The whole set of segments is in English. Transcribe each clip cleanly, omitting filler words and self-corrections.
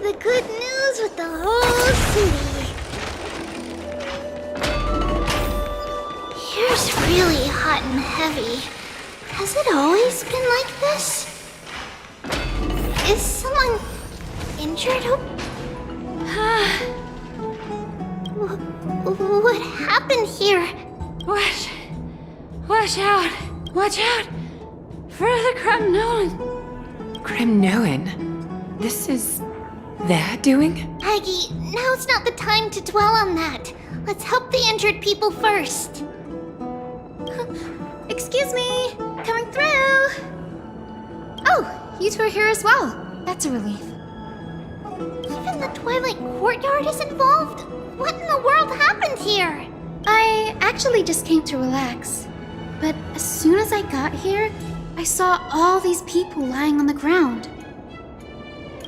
the good news with the whole city. Here's really hot and heavy. Has it always been like this? Is someone injured? What happened here? Watch out! Watch out! For the Kremnoan! Kremnoan? This is their doing? Aggie, now's not the time to dwell on that. Let's help the injured people first. Excuse me! Coming through! Oh, you two are here as well. That's a relief. Even the Twilight Courtyard is involved? What in the world happened here? I actually just came to relax. But as soon as I got here, I saw all these people lying on the ground.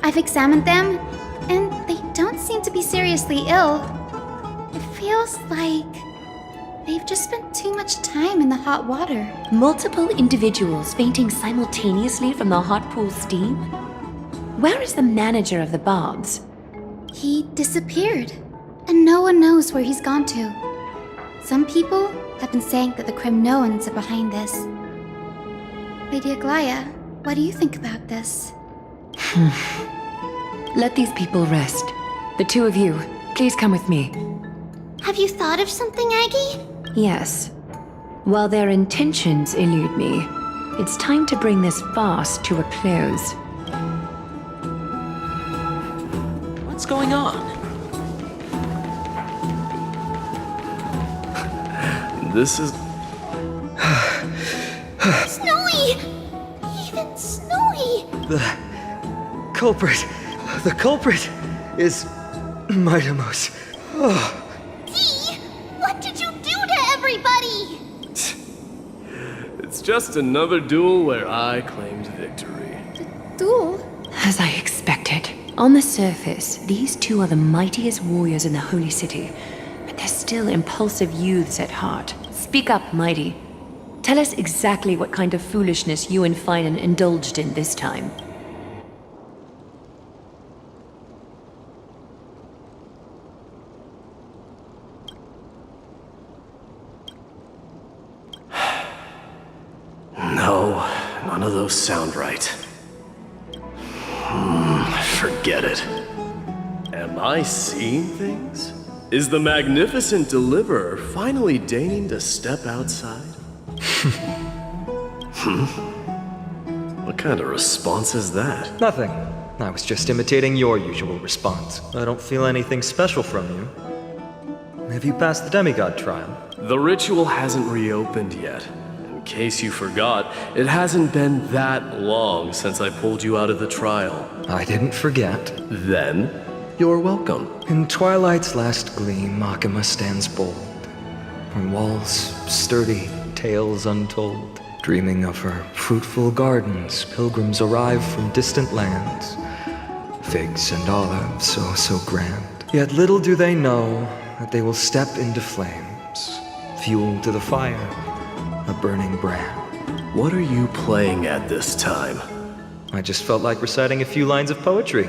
I've examined them, and they don't seem to be seriously ill. It feels like they've just spent too much time in the hot water. Multiple individuals fainting simultaneously from the hot pool steam? Where is the manager of the baths? He disappeared, and no one knows where he's gone to. Some people have been saying that the Kremnoans are behind this. Lady Aglaya, what do you think about this? Let these people rest. The two of you, please come with me. Have you thought of something, Aggie? Yes. While their intentions elude me, it's time to bring this farce to a close. What's going on? This is... Snowy! Even snowy! The culprit is Mightimos. Oh. Dee! What did you do to everybody? It's just another duel where I claimed victory. Duel? As I expected. On the surface, these two are the mightiest warriors in the Holy City, but they're still impulsive youths at heart. Speak up, Mighty. Tell us exactly what kind of foolishness you and Finan indulged in this time. No, none of those sound right. Forget it. Am I seeing things? Is the magnificent deliverer finally deigning to step outside? What kind of response is that? Nothing. I was just imitating your usual response. I don't feel anything special from you. Have you passed the demigod trial? The ritual hasn't reopened yet. In case you forgot, it hasn't been that long since I pulled you out of the trial. I didn't forget. Then, you're welcome. In twilight's last gleam, Makima stands bold. Her walls sturdy, tales untold. Dreaming of her fruitful gardens, pilgrims arrive from distant lands. Figs and olives, so grand. Yet little do they know that they will step into flames, fuel to the fire, a burning brand. What are you playing at this time? I just felt like reciting a few lines of poetry.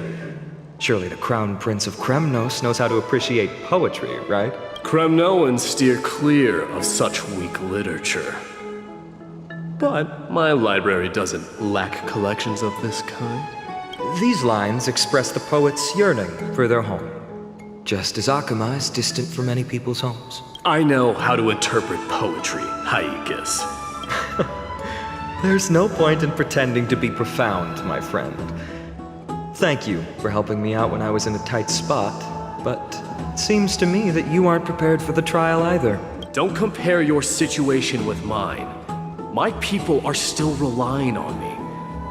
Surely the Crown Prince of Kremnos knows how to appreciate poetry, right? Kremnoans steer clear of such weak literature. But my library doesn't lack collections of this kind. These lines express the poet's yearning for their home, just as Akama is distant from many people's homes. I know how to interpret poetry, Haikis. There's no point in pretending to be profound, my friend. Thank you for helping me out when I was in a tight spot, but it seems to me that you aren't prepared for the trial either. Don't compare your situation with mine. My people are still relying on me.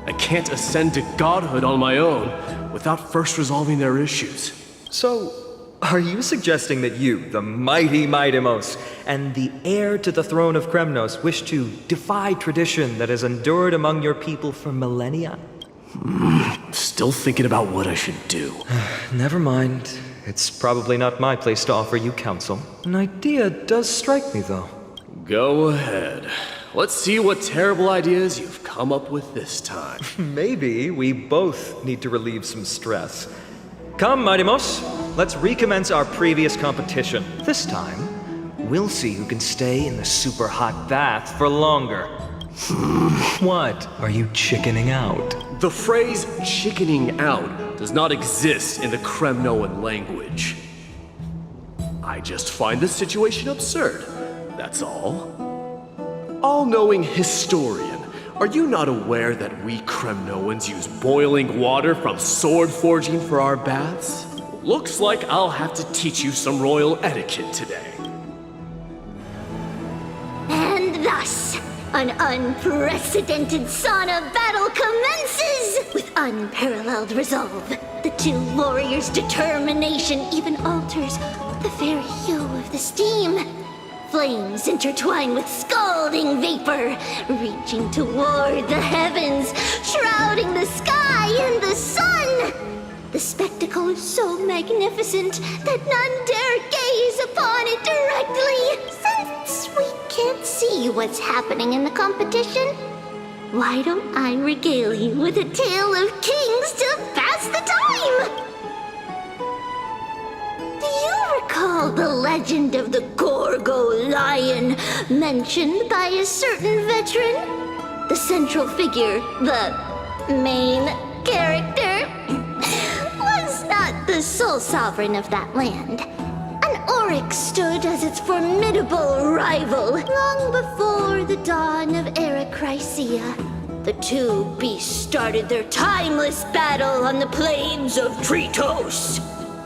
I can't ascend to godhood on my own without first resolving their issues. So, are you suggesting that you, the mighty Mightimos, and the heir to the throne of Kremnos, wish to defy tradition that has endured among your people for millennia? Still thinking about what I should do. Never mind. It's probably not my place to offer you counsel. An idea does strike me, though. Go ahead. Let's see what terrible ideas you've come up with this time. Maybe we both need to relieve some stress. Come, Mightimos. Let's recommence our previous competition. This time, we'll see who can stay in the super hot bath for longer. What? Are you chickening out? The phrase chickening out does not exist in the Kremnoan language. I just find the situation absurd, that's all. All-knowing historian, are you not aware that we Kremnoans use boiling water from sword forging for our baths? Looks like I'll have to teach you some royal etiquette today. And thus, an unprecedented sauna battle commences! With unparalleled resolve, the two warriors' determination even alters the very hue of the steam. Flames intertwine with scalding vapor, reaching toward the heavens, shrouding the sky and the sun. The spectacle is so magnificent that none dare gaze upon it directly. Since we can't see what's happening in the competition, why don't I regale you with a tale of kings to pass the time? Do you recall the legend of the Gorgo lion mentioned by a certain veteran? The central figure, the main character, was not the sole sovereign of that land. An oryx stood as its formidable rival long before the dawn of Erechrysia. The two beasts started their timeless battle on the plains of Tritos.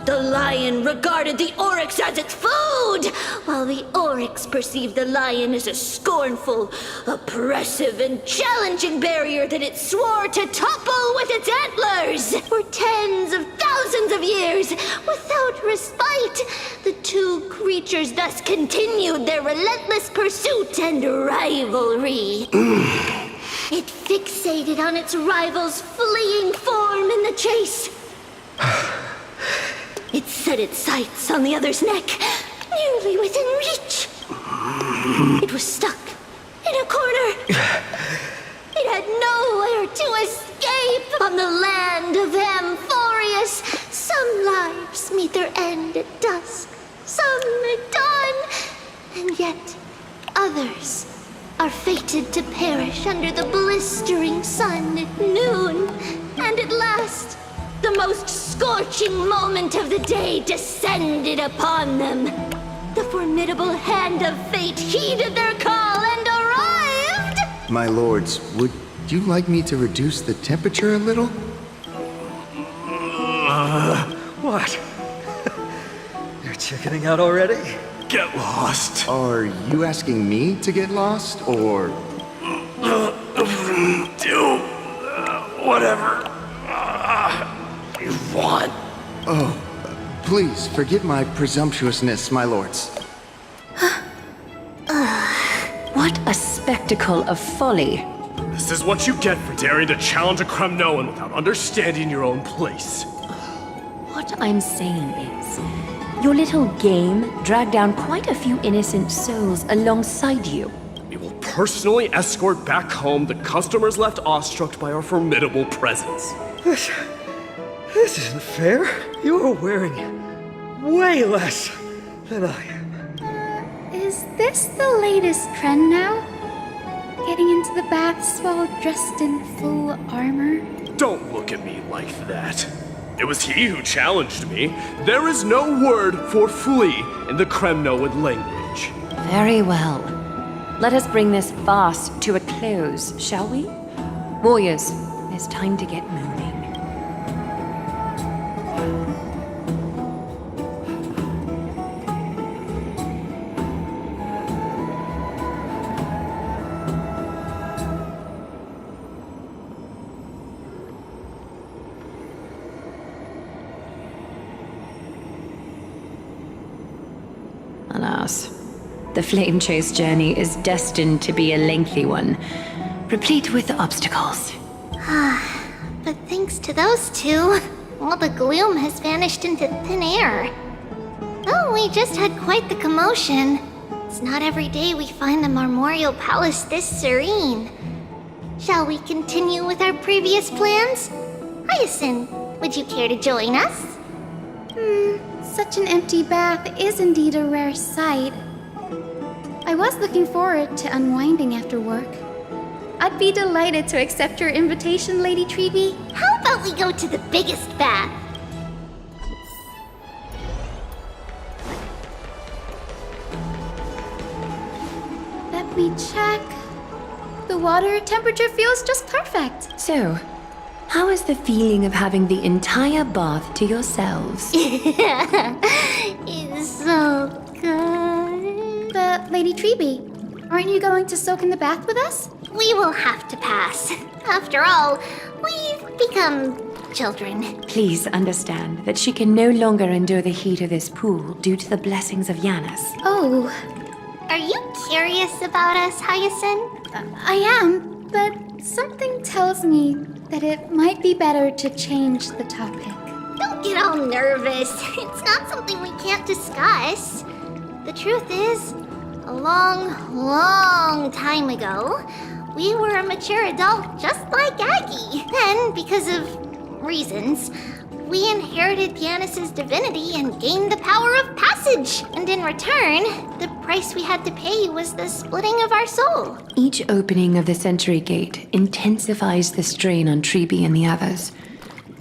The lion regarded the oryx as its food, while the oryx perceived the lion as a scornful, oppressive, and challenging barrier that it swore to topple with its antlers. For tens of thousands of years, without respite, the two creatures thus continued their relentless pursuit and rivalry. It fixated on its rival's fleeing form in the chase. It set its sights on the other's neck, nearly within reach. It was stuck in a corner. It had nowhere to escape. On the land of Amphorius, some lives meet their end at dusk, some at dawn, and yet others are fated to perish under the blistering sun at noon. And at last, the most scorching moment of the day descended upon them. The formidable hand of fate heeded their call and arrived! My lords, would you like me to reduce the temperature a little? What? You're chickening out already? Get lost. Are you asking me to get lost, or... Do whatever you want. Oh, please forgive my presumptuousness, my lords. What a spectacle of folly. This is what you get for daring to challenge a Kremnoan without understanding your own place. What I'm saying is, your little game dragged down quite a few innocent souls alongside you. We will personally escort back home the customers left awestruck by our formidable presence. This isn't fair. You are wearing way less than I am. Is this the latest trend now? Getting into the baths while dressed in full armor? Don't look at me like that. It was he who challenged me. There is no word for flee in the Kremnoan language. Very well. Let us bring this farce to a close, shall we? Warriors, it's time to get moving. Alas, the flame chase journey is destined to be a lengthy one, replete with obstacles. But thanks to those two, all the gloom has vanished into thin air. Oh, we just had quite the commotion. It's not every day we find the Marmoreal Palace this serene. Shall we continue with our previous plans? Hyacinth, would you care to join us? Such an empty bath is indeed a rare sight. I was looking forward to unwinding after work. I'd be delighted to accept your invitation, Lady Treeby. How about we go to the biggest bath? Let me check. The water temperature feels just perfect. So, how is the feeling of having the entire bath to yourselves? It's so good. But, Lady Treeby, aren't you going to soak in the bath with us? We will have to pass. After all, we've become children. Please understand that she can no longer endure the heat of this pool due to the blessings of Yanis. Oh, Are you curious about us, Hyacinth? I am, but something tells me that it might be better to change the topic. Don't get all nervous. It's not something we can't discuss. The truth is, a long time ago, we were a mature adult just like Aggie. Then, because of reasons, we inherited Yanis's divinity and gained the power of passage. And in return, the price we had to pay was the splitting of our soul. Each opening of the Century Gate intensifies the strain on Treeby and the others.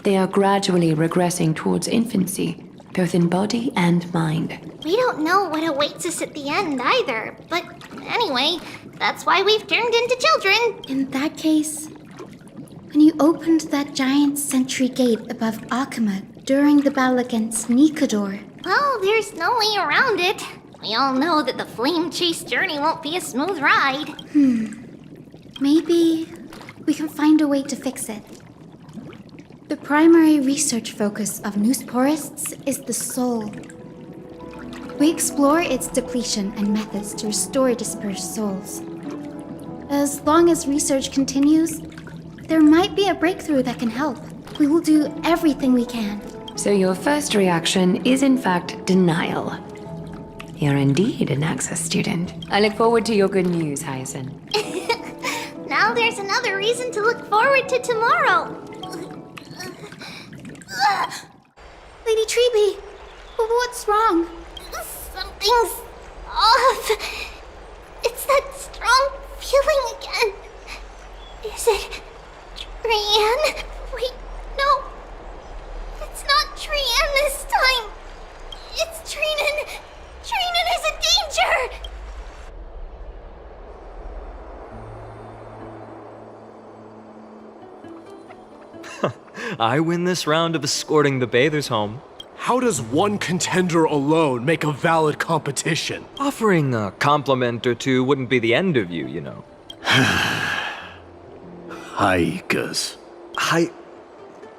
They are gradually regressing towards infancy, both in body and mind. We don't know what awaits us at the end either. But anyway, that's why we've turned into children. In that case, when you opened that giant sentry gate above Akama during the battle against Nikador, Well, there's no way around it. We all know that the flame chase journey won't be a smooth ride. maybe we can find a way to fix it. The primary research focus of Noosporists is the soul. We explore its depletion and methods to restore dispersed souls. As long as research continues, there might be a breakthrough that can help. We will do everything we can. So your first reaction is in fact denial. You're indeed an Access student. I look forward to your good news, Hyacinth. Now there's another reason to look forward to tomorrow. Lady Treeby, what's wrong? Something's off. It's that strong feeling again. Is it Trianne? Wait, no. It's not Trianne this time. It's Trianne. Trianne is in danger. I win this round of escorting the bathers home. How does one contender alone make a valid competition? Offering a compliment or two wouldn't be the end of you, you know. Haikas.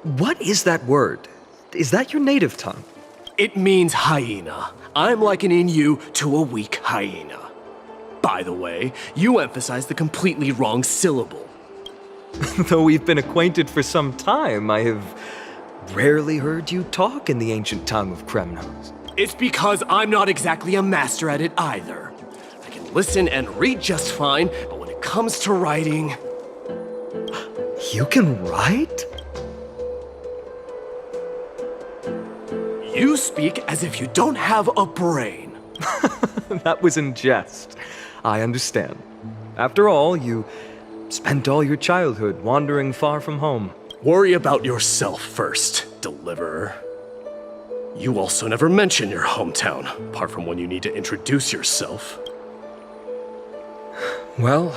What is that word? Is that your native tongue? It means hyena. I'm likening you to a weak hyena. By the way, you emphasized the completely wrong syllable. Though we've been acquainted for some time, I have rarely heard you talk in the ancient tongue of Kremnos. It's because I'm not exactly a master at it either. I can listen and read just fine, but when it comes to writing... You can write? You speak as if you don't have a brain. That was in jest. I understand. After all, you spent all your childhood wandering far from home. Worry about yourself first, deliverer. You also never mention your hometown, apart from when you need to introduce yourself. Well,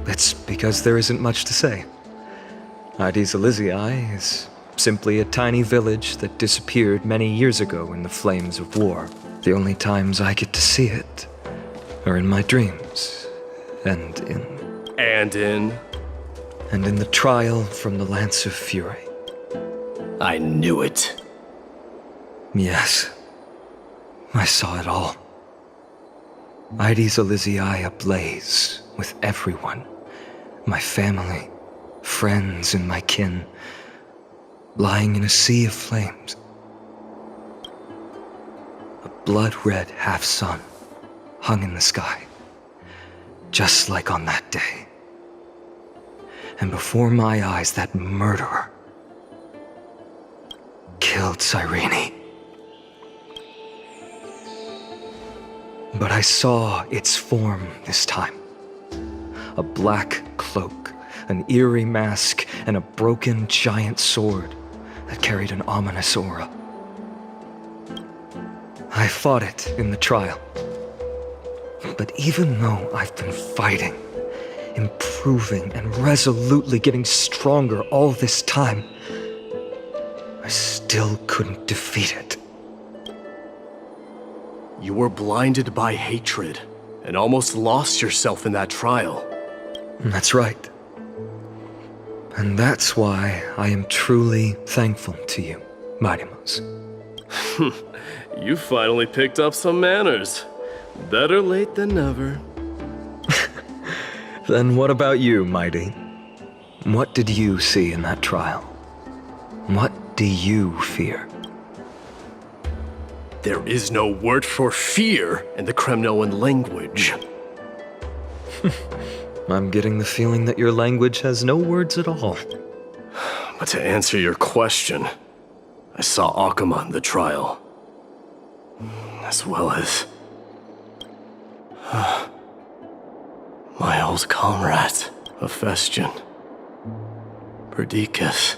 it's because there isn't much to say. Ides Elysiae is simply a tiny village that disappeared many years ago in the flames of war. The only times I get to see it are in my dreams, and in the trial from the Lance of Fury. I knew it. Yes, I saw it all. Ides Elysiae ablaze with everyone. My family, friends, and my kin, lying in a sea of flames. A blood-red half-sun hung in the sky, just like on that day. And before my eyes, that murderer killed Cyrene. but I saw its form this time. A black cloak, an eerie mask, and a broken giant sword that carried an ominous aura. I fought it in the trial. But even though I've been fighting, improving, and resolutely getting stronger all this time, I still couldn't defeat it. You were blinded by hatred and almost lost yourself in that trial. That's right. And that's why I am truly thankful to you, Mightymouse. You finally picked up some manners. Better late than never. Then what about you, Mighty? What did you see in that trial? What do you fear? There is no word for fear in the Kremnoan language. I'm getting the feeling that your language has no words at all. But to answer your question, I saw Akuma in the trial. As well as... my old comrades, Hephaestion, Perdiccas,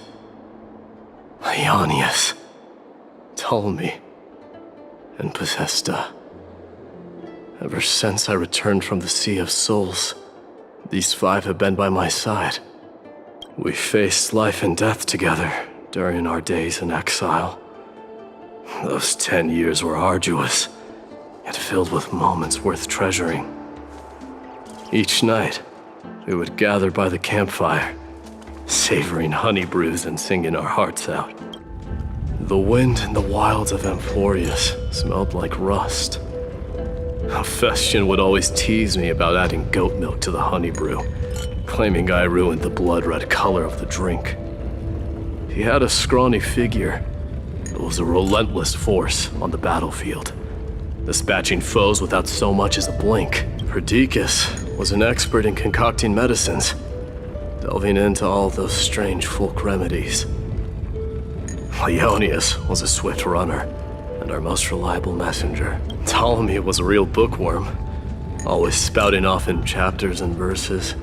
Ionius, Ptolemy, and Possesta. Ever since I returned from the Sea of Souls, these 5 have been by my side. We faced life and death together during our days in exile. Those 10 years were arduous, yet filled with moments worth treasuring. Each night, we would gather by the campfire, savoring honey brews and singing our hearts out. The wind in the wilds of Amphorius smelled like rust. Hephaestion would always tease me about adding goat milk to the honey brew, claiming I ruined the blood-red color of the drink. He had a scrawny figure, but was a relentless force on the battlefield, dispatching foes without so much as a blink. Perdiccas was an expert in concocting medicines, delving into all those strange folk remedies. Ionius was a swift runner, and our most reliable messenger. Ptolemy was a real bookworm, always spouting off in chapters and verses.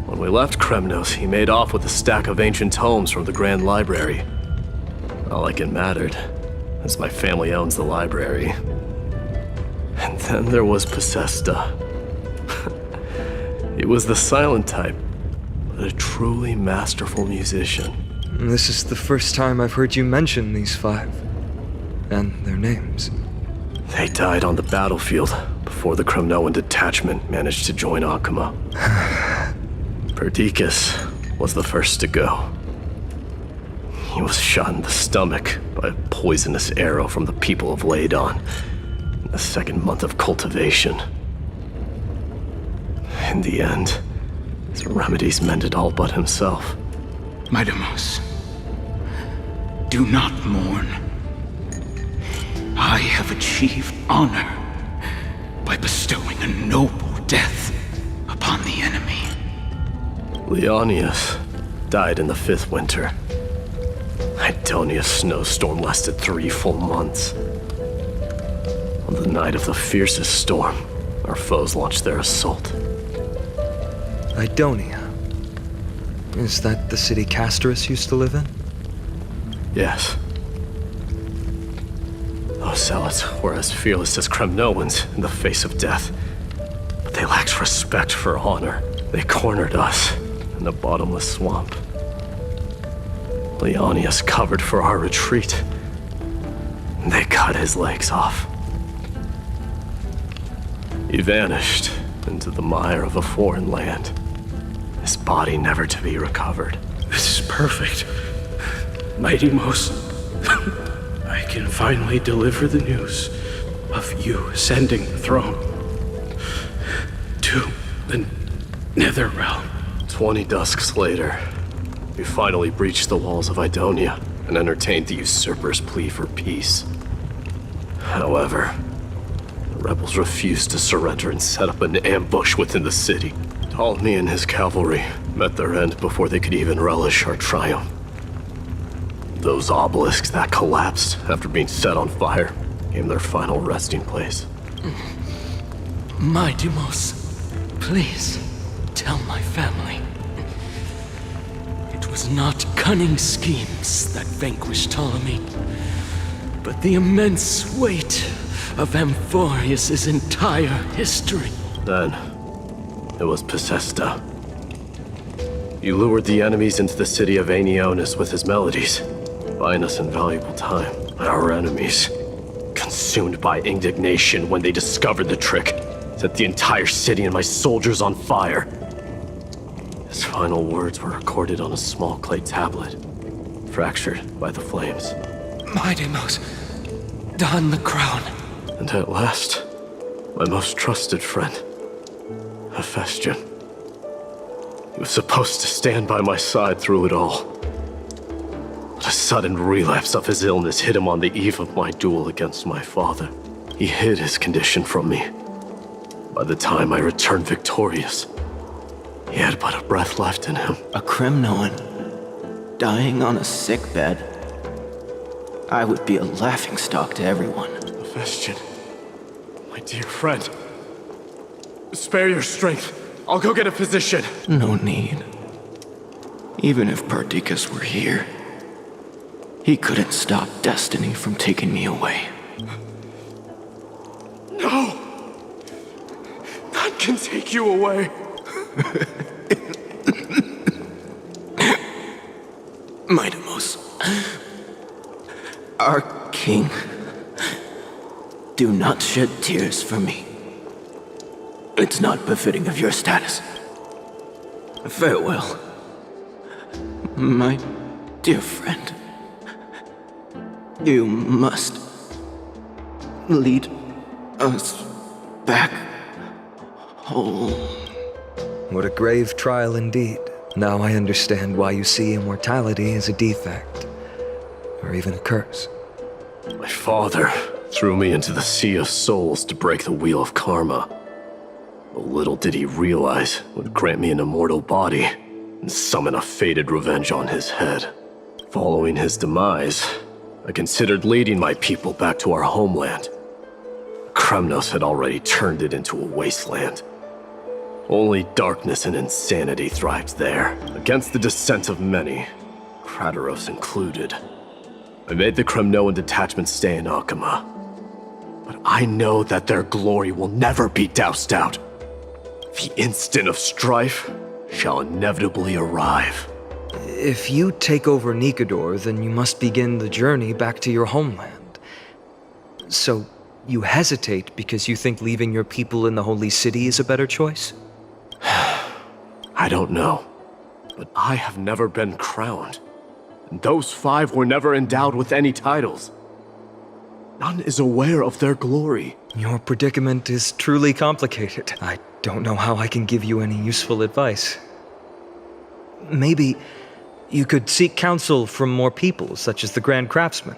When we left Kremnos, he made off with a stack of ancient tomes from the Grand Library. Not like it mattered, as my family owns the library. And then there was Possesta. He was the silent type, but a truly masterful musician. This is the first time I've heard you mention these 5. And their names. They died on the battlefield before the Kremnoan detachment managed to join Akuma. Perdiccas was the first to go. He was shot in the stomach by a poisonous arrow from the people of Ladon in the 2nd month of cultivation. In the end, his remedies mended all but himself. Mightymouse, do not mourn. I have achieved honor by bestowing a noble death upon the enemy. Leonius died in the 5th winter. Idonia's snowstorm lasted 3 full months. On the night of the fiercest storm, our foes launched their assault. Idonia. Is that the city Castorus used to live in? Yes. Those zealots were as fearless as Kremnoans in the face of death. But they lacked respect for honor. They cornered us in a bottomless swamp. Leonius covered for our retreat. And they cut his legs off. He vanished into the mire of a foreign land, his body never to be recovered. This is perfect. Mightymouse, I can finally deliver the news of you ascending the throne to the Nether Realm. 20 dusks later, we finally breached the walls of Idonia and entertained the usurper's plea for peace. However, the rebels refused to surrender and set up an ambush within the city. Ptolemy and his cavalry met their end before they could even relish our triumph. Those obelisks that collapsed after being set on fire became their final resting place. Mightimos, please tell my family. It was not cunning schemes that vanquished Ptolemy, but the immense weight of Amphorius' entire history. Then, it was Pacesta. He lured the enemies into the city of Aeneonis with his melodies, buying us invaluable time. Our enemies, consumed by indignation when they discovered the trick, set the entire city and my soldiers on fire. His final words were recorded on a small clay tablet, fractured by the flames. Mightimos, don the crown. And at last, my most trusted friend, Hephaestion. He was supposed to stand by my side through it all. But a sudden relapse of his illness hit him on the eve of my duel against my father. He hid his condition from me. By the time I returned victorious, he had but a breath left in him. A Kremnoan, dying on a sickbed. I would be a laughingstock to everyone. Hephaestion, my dear friend, spare your strength. I'll go get a physician. No need. Even if Perdiccas were here, he couldn't stop destiny from taking me away. No! None can take you away. Mightimos, our king, do not shed tears for me. It's not befitting of your status. Farewell, my dear friend. You must lead us back home. What a grave trial indeed. Now I understand why you see immortality as a defect, or even a curse. My father threw me into the sea of souls to break the wheel of karma. But little did he realize it would grant me an immortal body and summon a fated revenge on his head. Following his demise, I considered leading my people back to our homeland. Kremnos had already turned it into a wasteland. Only darkness and insanity thrived there, against the dissent of many, Crateros included. I made the Kremnoan detachment stay in Akama, but I know that their glory will never be doused out. The instant of strife shall inevitably arrive. If you take over Nikador, then you must begin the journey back to your homeland. So, you hesitate because you think leaving your people in the Holy City is a better choice? I don't know, but I have never been crowned. And those 5 were never endowed with any titles. None is aware of their glory. Your predicament is truly complicated. I don't know how I can give you any useful advice. Maybe you could seek counsel from more people, such as the Grand Craftsman.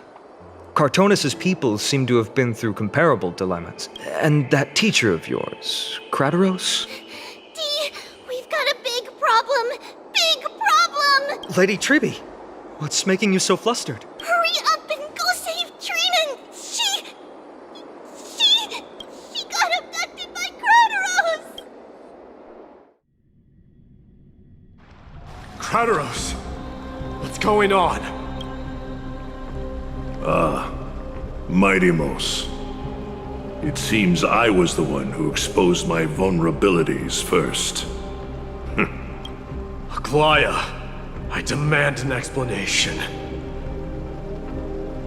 Cartonis' people seem to have been through comparable dilemmas. And that teacher of yours, Crateros? Dee, we've got a big problem! Big problem! Lady Tribby, what's making you so flustered? Hurry up and go save Trianne! She got abducted by Crateros! Crateros! What's going on? Mightimos. It seems I was the one who exposed my vulnerabilities first. Aglaya, I demand an explanation.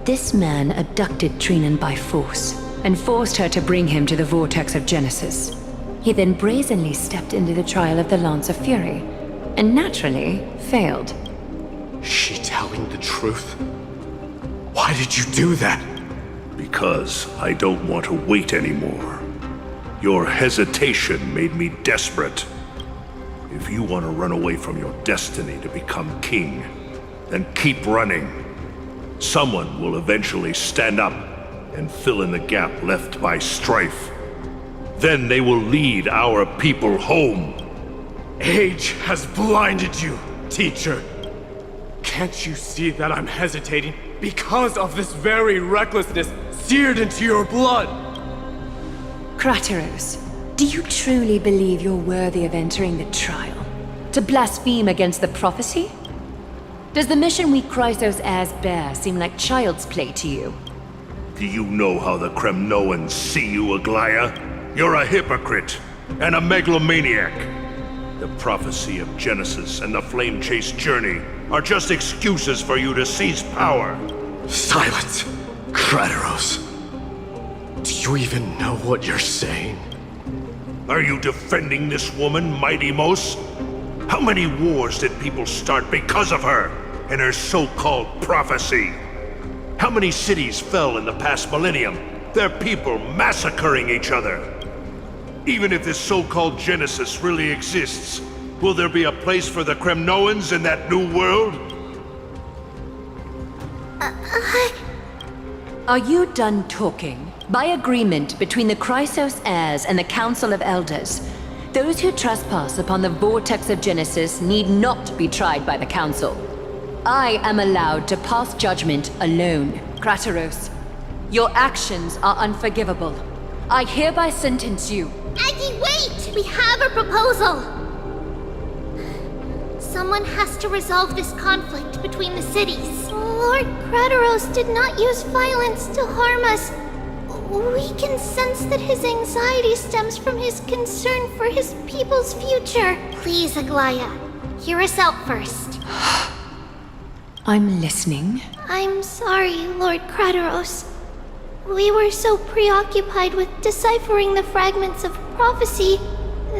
This man abducted Trianne by force and forced her to bring him to the vortex of Genesis. He then brazenly stepped into the trial of the Lance of Fury, and naturally failed. She telling the truth? Why did you do that? Because I don't want to wait anymore. Your hesitation made me desperate. If you want to run away from your destiny to become king, then keep running. Someone will eventually stand up and fill in the gap left by strife. Then they will lead our people home. Age has blinded you, teacher. Can't you see that I'm hesitating because of this very recklessness seared into your blood? Crateros, Do you truly believe you're worthy of entering the trial? To blaspheme against the prophecy? Does the mission we Chrysos heirs bear seem like child's play to you? Do you know how the Kremnoans see you, Aglaya? You're a hypocrite and a megalomaniac. The prophecy of Genesis and the Flame Chase journey are just excuses for you to seize power. Silence! Kratos! Do you even know what you're saying? Are you defending this woman, Mighty Mos? How many wars did people start because of her and her so-called prophecy? How many cities fell in the past millennium? Their people massacring each other. Even if this so-called Genesis really exists, will there be a place for the Kremnoans in that new world? Are you done talking? By agreement between the Chrysos heirs and the Council of Elders, those who trespass upon the vortex of Genesis need not be tried by the Council. I am allowed to pass judgment alone. Kratos, your actions are unforgivable. I hereby sentence you. Aggie, wait! We have a proposal! Someone has to resolve this conflict between the cities. Lord Kratos did not use violence to harm us. We can sense that his anxiety stems from his concern for his people's future. Please, Aglaya, hear us out first. I'm listening. I'm sorry, Lord Kratos. We were so preoccupied with deciphering the fragments of prophecy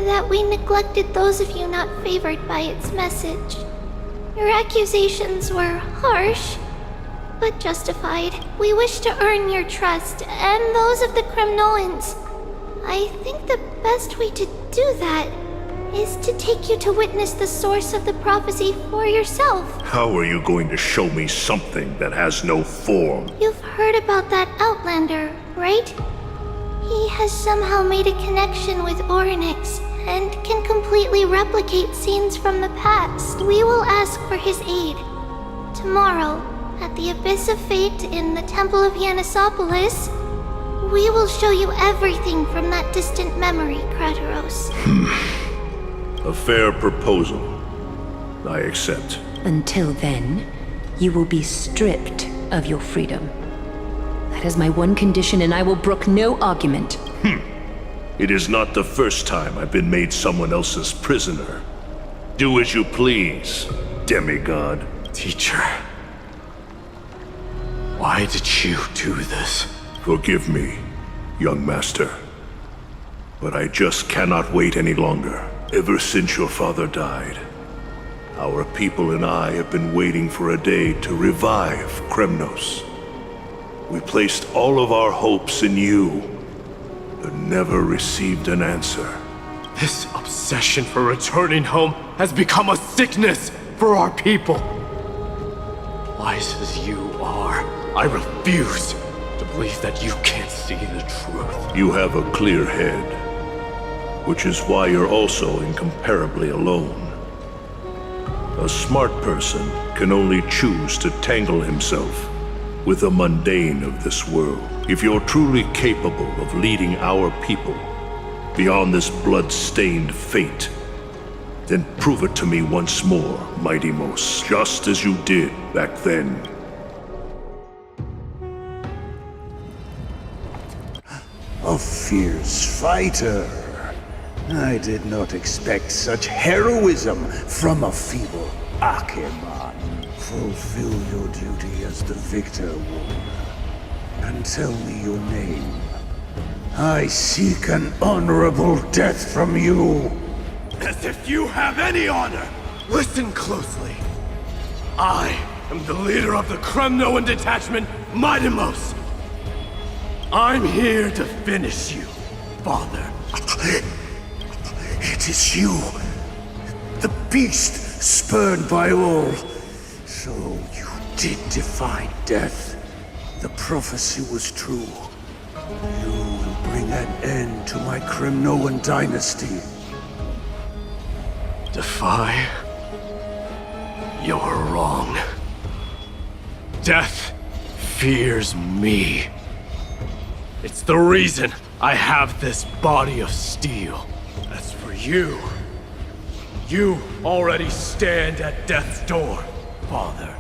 that we neglected those of you not favored by its message. Your accusations were harsh, but justified. We wish to earn your trust and those of the Kremnoans. I think the best way to do that is to take you to witness the source of the prophecy for yourself. How are you going to show me something that has no form? You've heard about that Outlander, right? He has somehow made a connection with Orynyx and can completely replicate scenes from the past. We will ask for his aid. Tomorrow, at the Abyss of Fate in the Temple of Yanissopolis, we will show you everything from that distant memory, Kratos. A fair proposal. I accept. Until then, you will be stripped of your freedom. That is my one condition, and I will brook no argument. It is not the first time I've been made someone else's prisoner. Do as you please, demigod. Teacher, why did you do this? Forgive me, young master. But I just cannot wait any longer. Ever since your father died, our people and I have been waiting for a day to revive Kremnos. We placed all of our hopes in you, but never received an answer. This obsession for returning home has become a sickness for our people. Wise as you are, I refuse to believe that you can't see the truth. You have a clear head, which is why you're also incomparably alone. A smart person can only choose to tangle himself with the mundane of this world. If you're truly capable of leading our people beyond this blood-stained fate, then prove it to me once more, Mighty Mos, just as you did back then. A fierce fighter. I did not expect such heroism from a feeble Acheman. Fulfill your duty as the victor, warrior, and tell me your name. I seek an honorable death from you. As if you have any honor! Listen closely. I am the leader of the Kremnoan detachment, Mighty Mos. I'm here to finish you, father. It is you, the beast spurned by all. So you did defy death. The prophecy was true. You will bring an end to my Kremnoan dynasty. Defy? You're wrong. Death fears me. It's the reason I have this body of steel. As for you, you already stand at death's door, Father.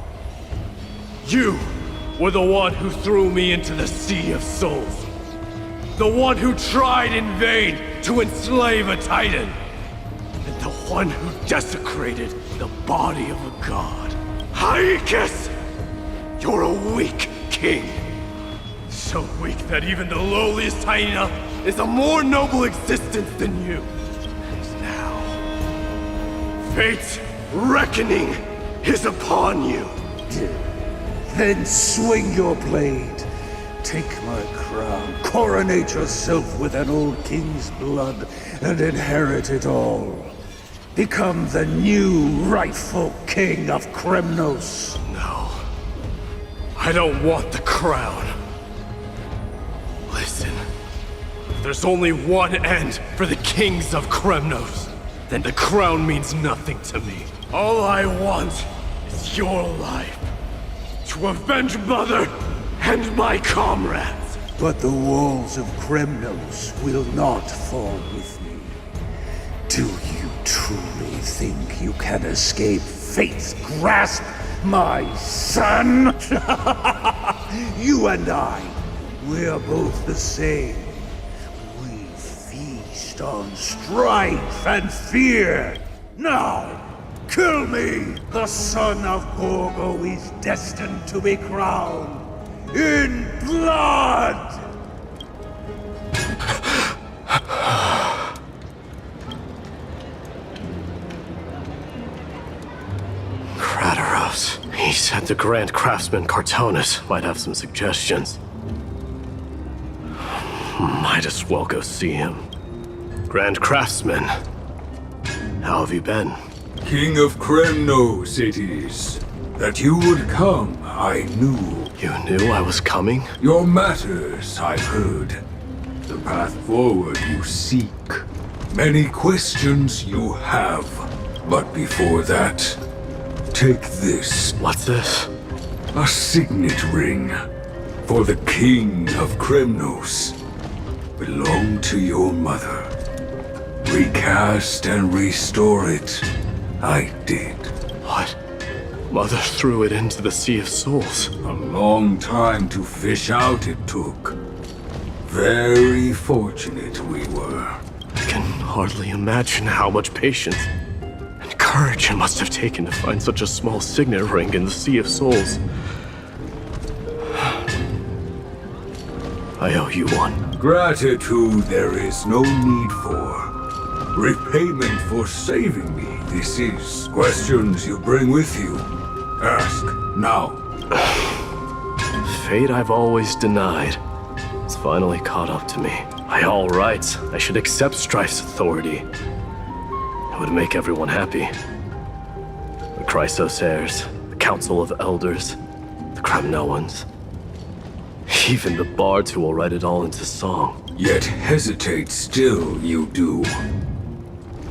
You were the one who threw me into the Sea of Souls. The one who tried in vain to enslave a Titan. And the one who desecrated the body of a god. Hyrule! You're a weak king. So weak that even the lowliest hyena is a more noble existence than you. And now, fate's reckoning is upon you. Then swing your blade. Take my crown, coronate yourself with an old king's blood, and inherit it all. Become the new rightful king of Kremnos. No. I don't want the crown. Listen. If there's only one end for the kings of Kremnos, then the crown means nothing to me. All I want is your life. To avenge Mother and my comrades. But the walls of Kremnos will not fall with me. Do you truly think you can escape fate's grasp, my son? You and I, we're both the same. We feast on strife and fear. Now, kill me! The son of Gorgo is destined to be crowned in blood! Krataros. He said the Grand Craftsman Cartonus might have some suggestions. Might as well go see him. Grand Craftsman, how have you been? King of Kremnos it is. That you would come, I knew. You knew I was coming? Your matters, I've heard. The path forward you seek. Many questions you have. But before that, take this. What's this? A signet ring. For the King of Kremnos. Belonged to your mother. Recast and restore it. I did. What? Mother threw it into the Sea of Souls. A long time to fish out it took. Very fortunate we were. I can hardly imagine how much patience and courage it must have taken to find such a small signet ring in the Sea of Souls. I owe you one. Gratitude there is no need for. Repayment for saving me, this is. Questions you bring with you. Ask, now. Fate I've always denied has finally caught up to me. By all rights, I should accept Strife's authority. It would make everyone happy. The Chrysos heirs, the Council of Elders, the Kremnoans. Even the bards who will write it all into song. Yet hesitate still you do.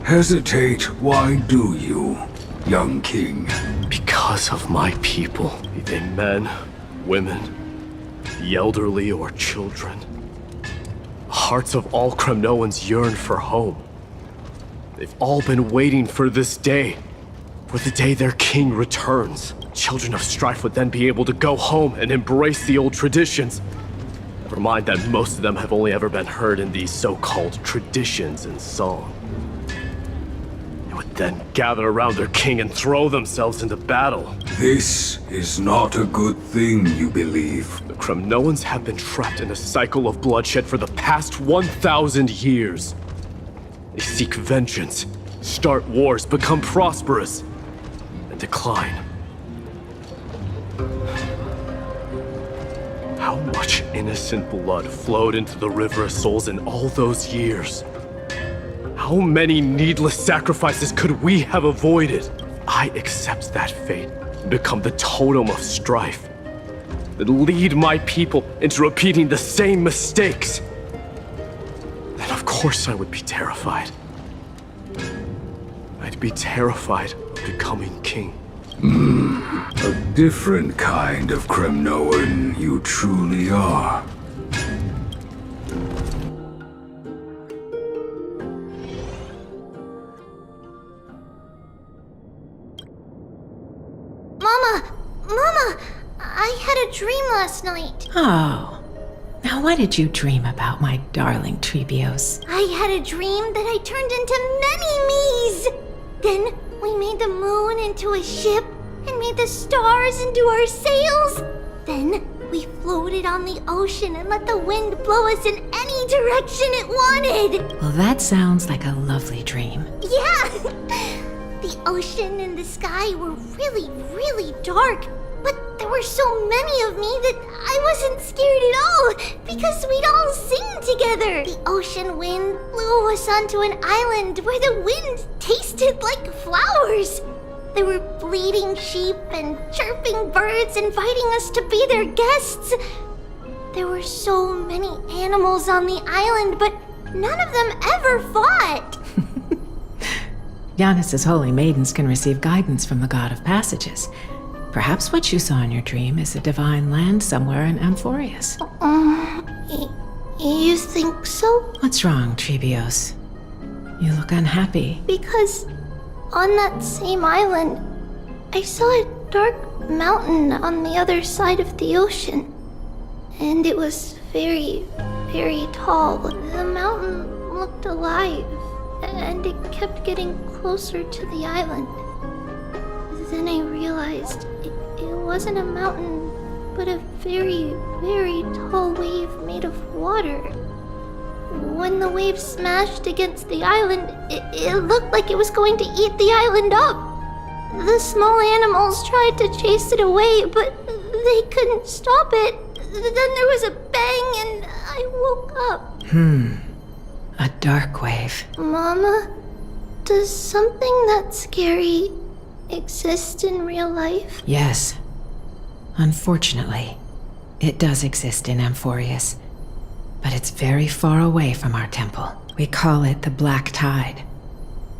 Hesitate, why do you, young king? Because of my people, be they men, women, the elderly or children. The hearts of all Kremnoans yearn for home. They've all been waiting for this day, for the day their king returns. Children of Strife would then be able to go home and embrace the old traditions. Never mind that most of them have only ever been heard in these so-called traditions and song. They would then gather around their king and throw themselves into battle. This is not a good thing, you believe. The Kremnoans have been trapped in a cycle of bloodshed for the past 1,000 years. They seek vengeance, start wars, become prosperous, and decline. How much innocent blood flowed into the River of Souls in all those years? How many needless sacrifices could we have avoided? I accept that fate and become the totem of strife that lead my people into repeating the same mistakes. Then of course I would be terrified. I'd be terrified of becoming king. A different kind of Kremnoan you truly are. last night. Oh. Now what did you dream about, my darling Treebios? I had a dream that I turned into many me's. Then we made the moon into a ship and made the stars into our sails. Then we floated on the ocean and let the wind blow us in any direction it wanted. Well, that sounds like a lovely dream. Yeah! The ocean and the sky were really, really dark. But there were so many of me that I wasn't scared at all because we'd all sing together. The ocean wind blew us onto an island where the wind tasted like flowers. There were bleating sheep and chirping birds inviting us to be their guests. There were so many animals on the island, but none of them ever fought. Giannis's holy maidens can receive guidance from the God of Passages. Perhaps what you saw in your dream is a divine land somewhere in Amphorius. You think so? What's wrong, Treebios? You look unhappy. Because on that same island, I saw a dark mountain on the other side of the ocean. And it was very, very tall. The mountain looked alive, and it kept getting closer to the island. Then I realized it wasn't a mountain, but a very, very tall wave made of water. When the wave smashed against the island, it looked like it was going to eat the island up. The small animals tried to chase it away, but they couldn't stop it. Then there was a bang and I woke up. A dark wave. Mama, does something that scary exist in real life? Yes. Unfortunately, it does exist in Amphorius, but it's very far away from our temple. We call it the Black Tide,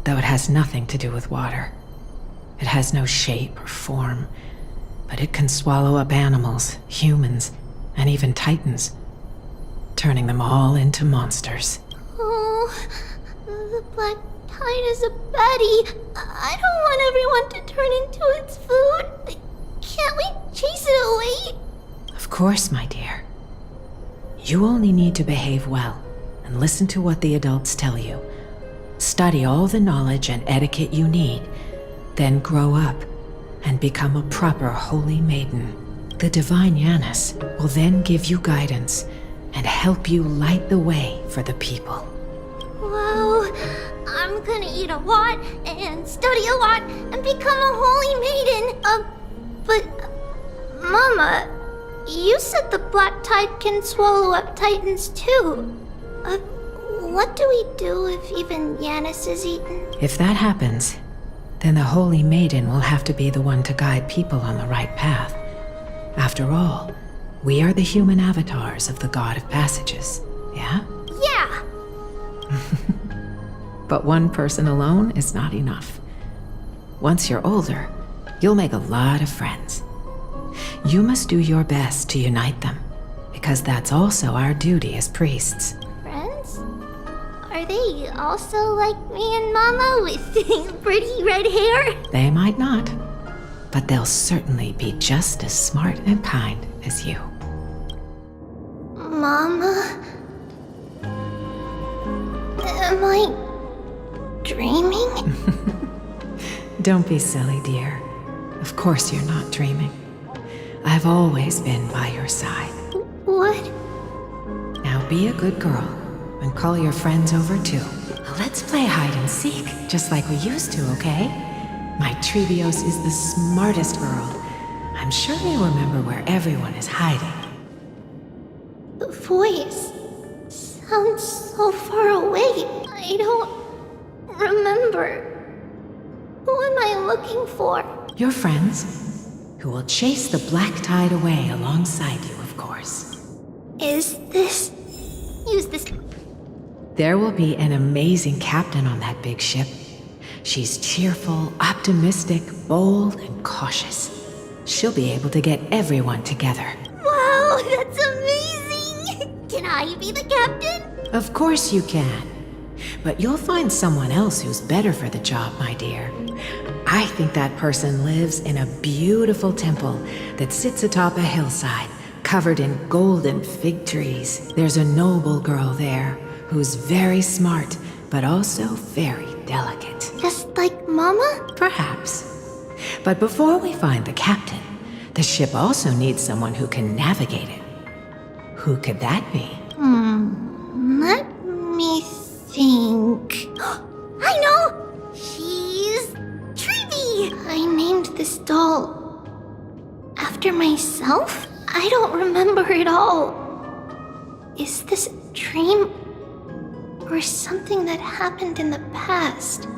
though it has nothing to do with water. It has no shape or form, but it can swallow up animals, humans, and even titans, turning them all into monsters. Oh, the Black Tide is a baddie. I don't want everyone to turn into its food. Can't we chase it away? Of course, my dear. You only need to behave well and listen to what the adults tell you. Study all the knowledge and etiquette you need, then grow up and become a proper holy maiden. The divine Giannis will then give you guidance and help you light the way for the people. Wow, I'm gonna eat a lot and study a lot and become a holy maiden. But Mama, you said the Black Tide can swallow up titans too. What do we do if even Giannis is eaten? If that happens, then the holy maiden will have to be the one to guide people on the right path. After all, we are the human avatars of the God of Passages, yeah? Yeah! But one person alone is not enough. Once you're older, you'll make a lot of friends. You must do your best to unite them, because that's also our duty as priests. Friends? Are they also like me and Mama with pretty red hair? They might not, but they'll certainly be just as smart and kind as you. Mama? Am I dreaming? Don't be silly, dear. Of course you're not dreaming. I've always been by your side. What? Now be a good girl and call your friends over too. Let's play hide and seek, just like we used to, okay? My Treebios is the smartest girl. I'm sure you remember where everyone is hiding. The voice sounds so far away. I don't remember. Who am I looking for? Your friends, who will chase the Black Tide away alongside you, of course. Use this. There will be an amazing captain on that big ship. She's cheerful, optimistic, bold, and cautious. She'll be able to get everyone together. Wow, that's amazing! Can I be the captain? Of course you can. But you'll find someone else who's better for the job, my dear. I think that person lives in a beautiful temple that sits atop a hillside, covered in golden fig trees. There's a noble girl there who's very smart, but also very delicate. Just like Mama? Perhaps. But before we find the captain, the ship also needs someone who can navigate it. Who could that be? Let me think. I know! She's Treevy! I named this doll after myself? I don't remember it all. Is this a dream or something that happened in the past?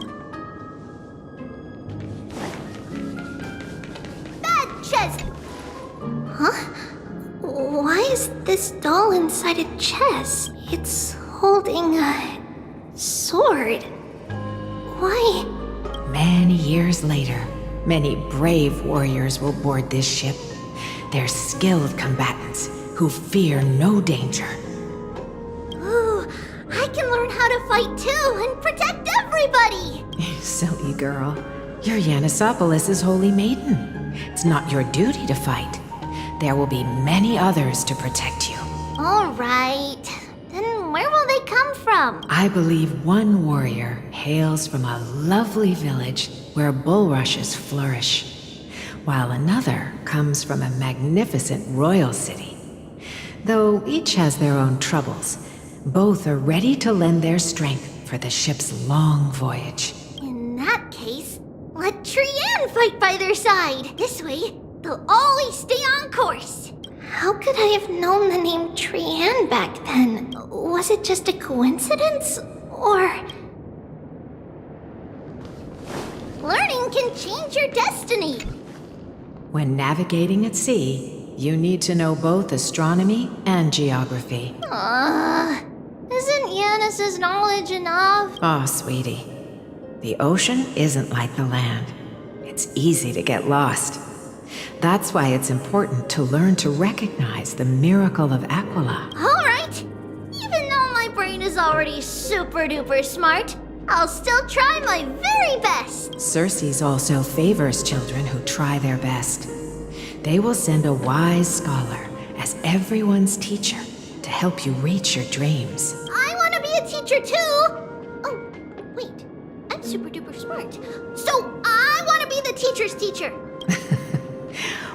Bad chest! Huh? Why is this doll inside a chest? It's holding a sword. Why? Many years later, many brave warriors will board this ship. They're skilled combatants who fear no danger. Ooh, I can learn how to fight too and protect everybody! Silly girl. You're Yanisopoulos' holy maiden. It's not your duty to fight. There will be many others to protect you. All right. Then where will they come from? I believe one warrior hails from a lovely village where bulrushes flourish, while another comes from a magnificent royal city. Though each has their own troubles, both are ready to lend their strength for the ship's long voyage. In that case, let Trianne fight by their side. This way, they'll always stay on course. How could I have known the name Trianne back then? Was it just a coincidence? Or... learning can change your destiny. When navigating at sea, you need to know both astronomy and geography. Isn't Yanis's knowledge enough? Oh, sweetie. The ocean isn't like the land. It's easy to get lost. That's why it's important to learn to recognize the miracle of Aquila. All right. Even though my brain is already super duper smart, I'll still try my very best. Circe also favors children who try their best. They will send a wise scholar as everyone's teacher to help you reach your dreams. I want to be a teacher too. Oh, wait. I'm super duper smart. So I want to be the teacher's teacher.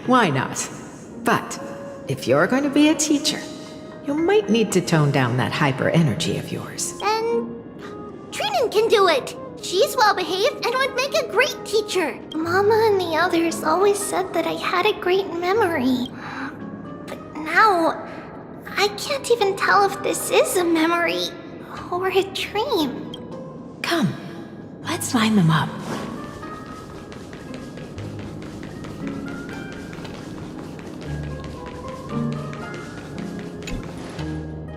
Why not? But if you're going to be a teacher, you might need to tone down that hyper energy of yours. Then Trianne can do it. She's well behaved and would make a great teacher. Mama and the others always said that I had a great memory. But now, I can't even tell if this is a memory or a dream. Come, let's line them up.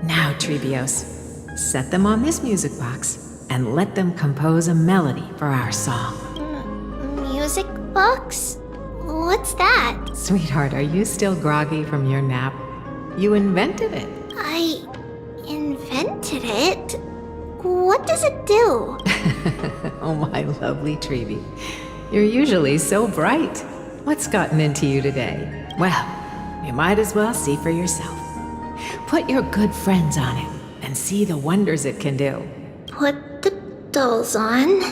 Now, Trebios, set them on this music box and let them compose a melody for our song. Music box? What's that? Sweetheart, are you still groggy from your nap? You invented it. I invented it? What does it do? Oh, my lovely Trevi. You're usually so bright. What's gotten into you today? Well, you might as well see for yourself. Put your good friends on it and see the wonders it can do. Put the dolls on.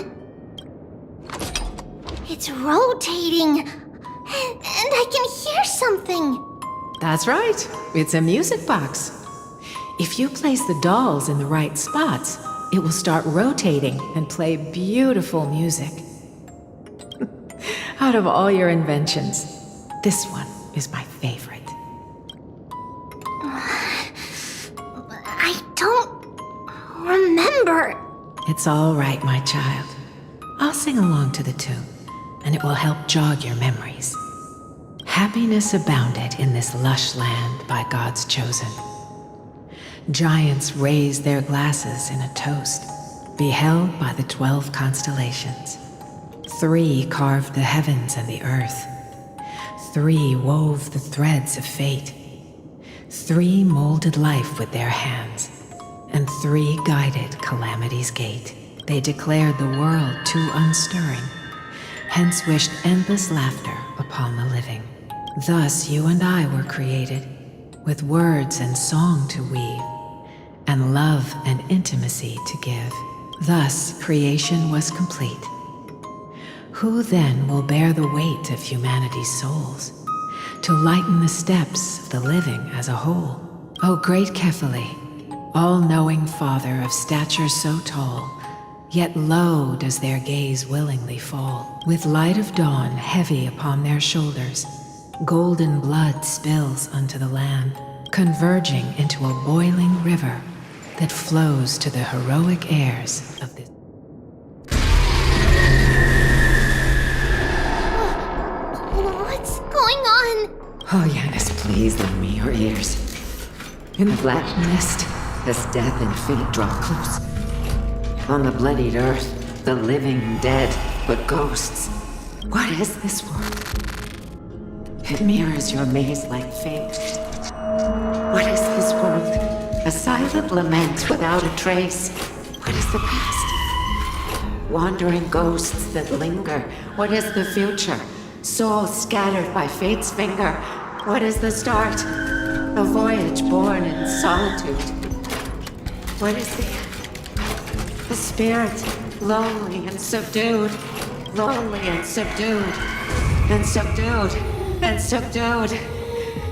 It's rotating. And I can hear something. That's right. It's a music box. If you place the dolls in the right spots, it will start rotating and play beautiful music. Out of all your inventions, this one is my favorite. I don't remember. It's all right, my child. I'll sing along to the tune, and it will help jog your memories. Happiness abounded in this lush land by God's chosen. Giants raised their glasses in a toast, beheld by the 12 constellations. 3 carved the heavens and the earth. 3 wove the threads of fate. 3 molded life with their hands, and 3 guided calamity's gate. They declared the world too unstirring, hence wished endless laughter upon the living. Thus you and I were created, with words and song to weave, and love and intimacy to give. Thus, creation was complete. Who then will bear the weight of humanity's souls, to lighten the steps of the living as a whole? O great Kephalli, all-knowing Father of stature so tall, yet low does their gaze willingly fall. With light of dawn heavy upon their shoulders, golden blood spills unto the land, converging into a boiling river that flows to the heroic heirs of this. What's going on? Oh, Yanis, please lend me your ears. In the black mist, as death and fate draw close. On the bloodied earth, the living dead, but ghosts. What is this world? It mirrors your maze-like fate. What is this world? A silent lament without a trace. What is the past? Wandering ghosts that linger. What is the future? Souls scattered by fate's finger. What is the start? A voyage born in solitude. What is the end? A spirit, lonely and subdued. Lonely and subdued. And subdued. And subdued.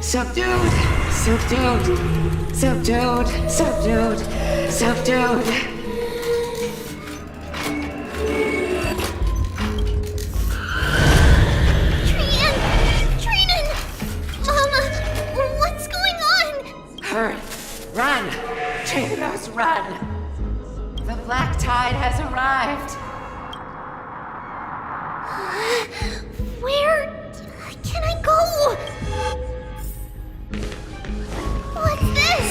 Subdued. Subdued. Subdued. Subdued. Subdued. Run! Traitors, run! The black tide has arrived! Where can I go? What's this?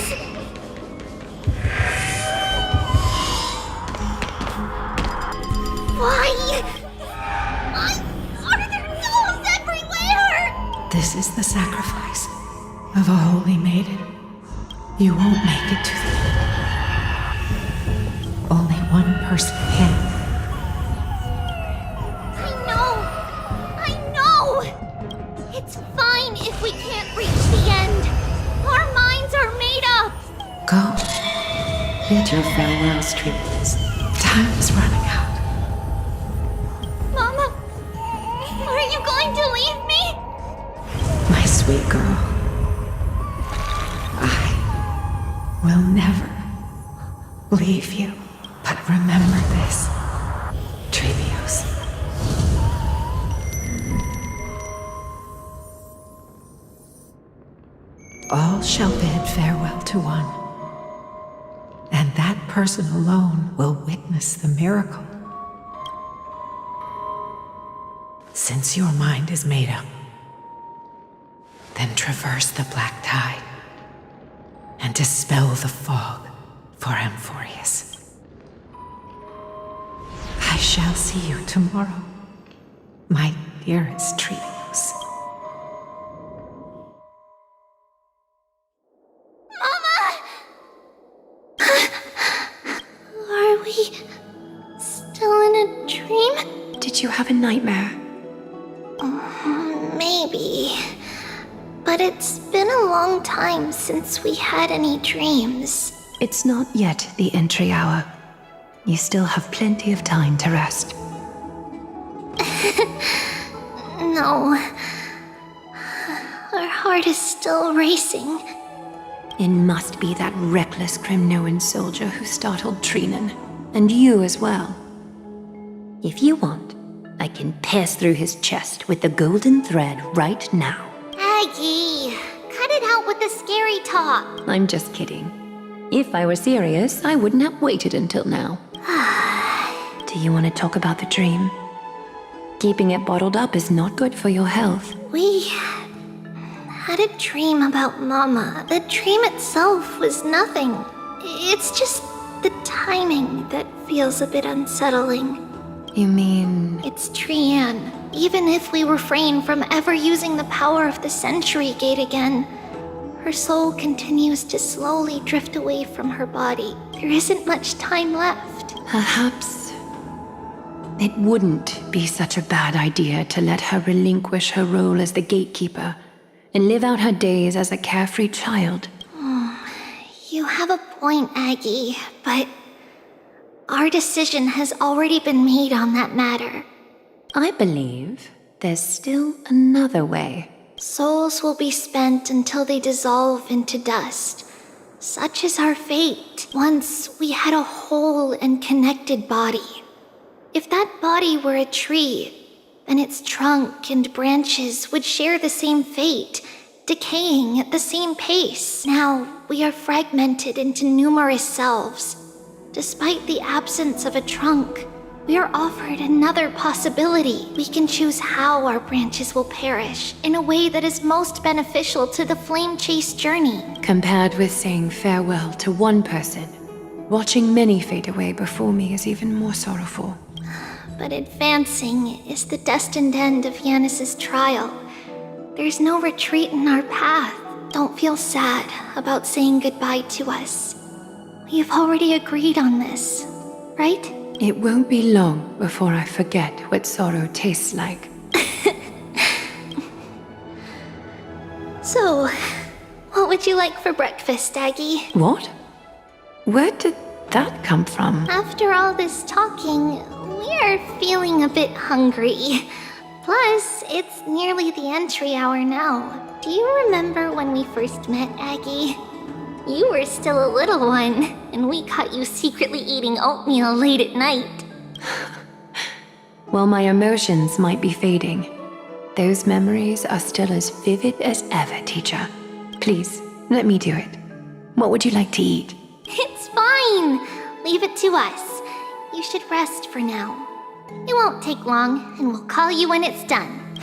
Why? Are there gnolls everywhere? This is the sacrifice of a holy maiden. You won't make it to the end. Only one person can. I know! It's fine if we can't reach the end. Our minds are made up. Go. Bid your farewells, Trianne. Time is running out. Mama, are you going to leave me? My sweet girl. Will never leave you. But remember this, Trevios. All shall bid farewell to one, and that person alone will witness the miracle. Since your mind is made up, then traverse the black tide and dispel the fog for Amphorius. I shall see you tomorrow, my dearest Trios. Mama! Are we still in a dream? Did you have a nightmare? Maybe. But it's been a long time since we had any dreams. It's not yet the entry hour. You still have plenty of time to rest. No. Our heart is still racing. It must be that reckless Cremnoan soldier who startled Trianne. And you as well. If you want, I can pierce through his chest with the golden thread right now. Aggie, cut it out with the scary talk. I'm just kidding. If I were serious, I wouldn't have waited until now. Do you want to talk about the dream? Keeping it bottled up is not good for your health. We had a dream about Mama. The dream itself was nothing. It's just the timing that feels a bit unsettling. You mean... It's Trianne. Even if we refrain from ever using the power of the Century Gate again, her soul continues to slowly drift away from her body. There isn't much time left. Perhaps it wouldn't be such a bad idea to let her relinquish her role as the gatekeeper and live out her days as a carefree child. You have a point, Aggie, but our decision has already been made on that matter. I believe there's still another way. Souls will be spent until they dissolve into dust. Such is our fate. Once we had a whole and connected body. If that body were a tree, then its trunk and branches would share the same fate, decaying at the same pace. Now, we are fragmented into numerous selves. Despite the absence of a trunk, we are offered another possibility. We can choose how our branches will perish in a way that is most beneficial to the flame chase journey. Compared with saying farewell to one person, watching many fade away before me is even more sorrowful. But advancing is the destined end of Yanis's trial. There's no retreat in our path. Don't feel sad about saying goodbye to us. We've already agreed on this, right? It won't be long before I forget what sorrow tastes like. So, what would you like for breakfast, Aggie? What? Where did that come from? After all this talking, we are feeling a bit hungry. Plus, it's nearly the entry hour now. Do you remember when we first met, Aggie? You were still a little one, and we caught you secretly eating oatmeal late at night. While my emotions might be fading, those memories are still as vivid as ever, teacher. Please, let me do it. What would you like to eat? It's fine! Leave it to us. You should rest for now. It won't take long, and we'll call you when it's done.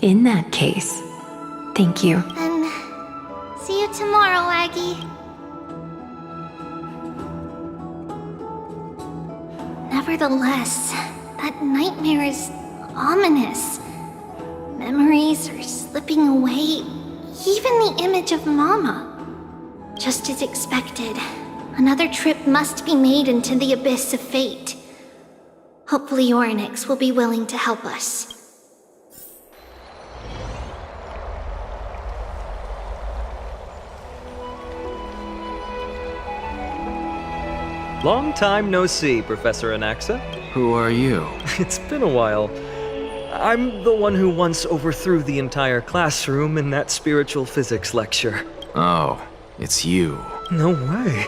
In that case, thank you. Then, see you tomorrow, Aggie. Nevertheless, that nightmare is ominous. Memories are slipping away, even the image of Mama. Just as expected, another trip must be made into the abyss of fate. Hopefully Orynyx will be willing to help us. Long time no see, Professor Anaxa. Who are you? It's been a while. I'm the one who once overthrew the entire classroom in that spiritual physics lecture. Oh, it's you. No way.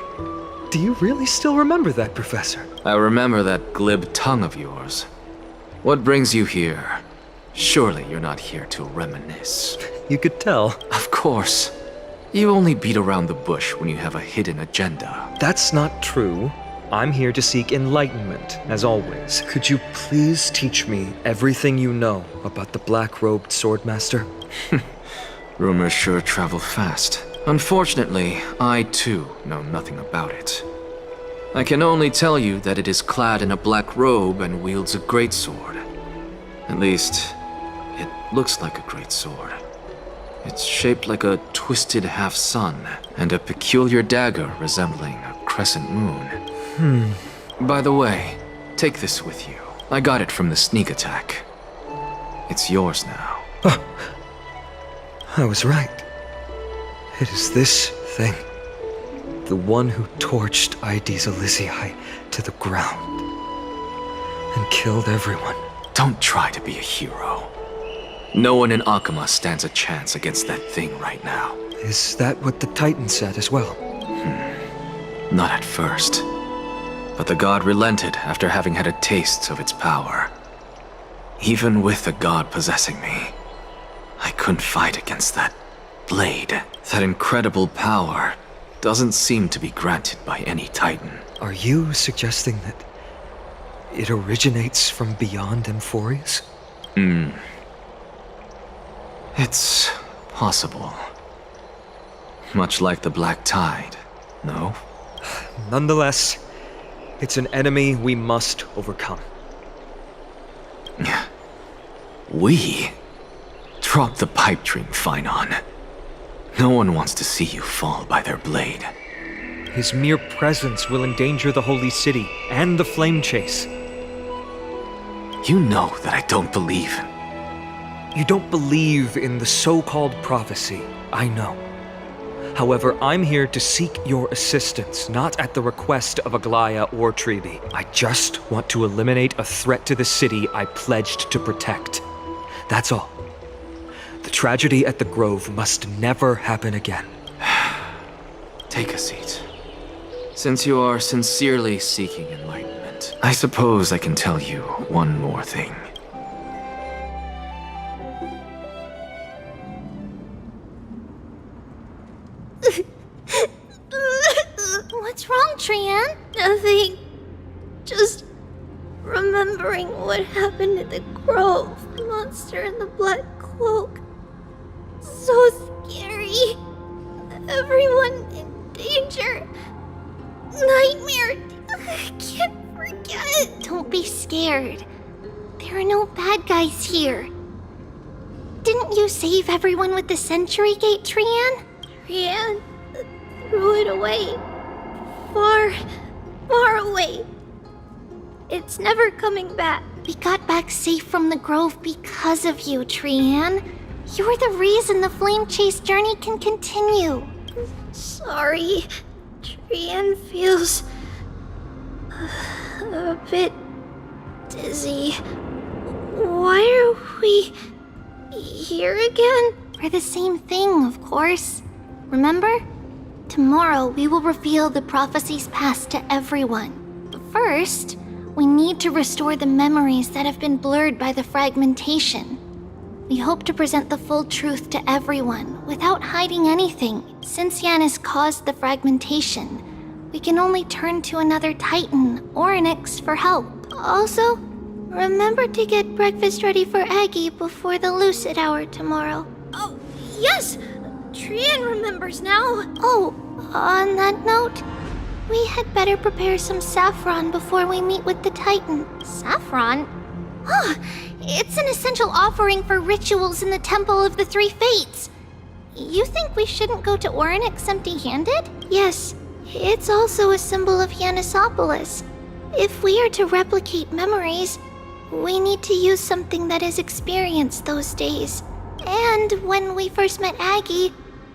Do you really still remember that, Professor? I remember that glib tongue of yours. What brings you here? Surely you're not here to reminisce. You could tell. Of course. You only beat around the bush when you have a hidden agenda. That's not true. I'm here to seek enlightenment, as always. Could you please teach me everything you know about the black-robed swordmaster? Rumors sure travel fast. Unfortunately, I too know nothing about it. I can only tell you that it is clad in a black robe and wields a greatsword. At least, it looks like a greatsword. It's shaped like a twisted half-sun, and a peculiar dagger resembling a crescent moon. By the way, take this with you. I got it from the sneak attack. It's yours now. Oh, I was right. It is this thing. The one who torched Aedes Elysiae to the ground. And killed everyone. Don't try to be a hero. No one in Akama stands a chance against that thing right now. Is that what the Titan said as well? Not at first. But the god relented after having had a taste of its power. Even with the god possessing me, I couldn't fight against that blade. That incredible power doesn't seem to be granted by any Titan. Are you suggesting that it originates from beyond Emphorius? It's possible. Much like the Black Tide, no? Nonetheless, it's an enemy we must overcome. We? Drop the pipe dream, Phynon. No one wants to see you fall by their blade. His mere presence will endanger the Holy City and the Flame Chase. You know that I don't believe You don't believe in the so-called prophecy, I know. However, I'm here to seek your assistance, not at the request of Aglaya or Tribe. I just want to eliminate a threat to the city I pledged to protect. That's all. The tragedy at the Grove must never happen again. Take a seat. Since you are sincerely seeking enlightenment, I suppose I can tell you one more thing. What's wrong, Trianne? Nothing. Just remembering what happened at the Grove. The monster in the black cloak. So scary. Everyone in danger. Nightmare. I can't forget. Don't be scared. There are no bad guys here. Didn't you save everyone with the Century Gate, Trianne? Trianne threw it away. Far, far away. It's never coming back. We got back safe from the Grove because of you, Trianne. You're the reason the Flame Chase journey can continue. Sorry. Trianne feels a bit dizzy. Why are we here again? For the same thing, of course. Remember? Tomorrow we will reveal the prophecy's past to everyone. But first, we need to restore the memories that have been blurred by the fragmentation. We hope to present the full truth to everyone without hiding anything. Since Yanis caused the fragmentation, we can only turn to another Titan, Orynyx, for help. Also, remember to get breakfast ready for Aggie before the Lucid Hour tomorrow. Oh, yes! Trianne remembers now. Oh, on that note, we had better prepare some saffron before we meet with the Titan. Saffron? Oh, it's an essential offering for rituals in the Temple of the Three Fates. You think we shouldn't go to Orynyx empty-handed? Yes, it's also a symbol of Yanisopolis. If we are to replicate memories, we need to use something that has experienced those days. And when we first met Aggie,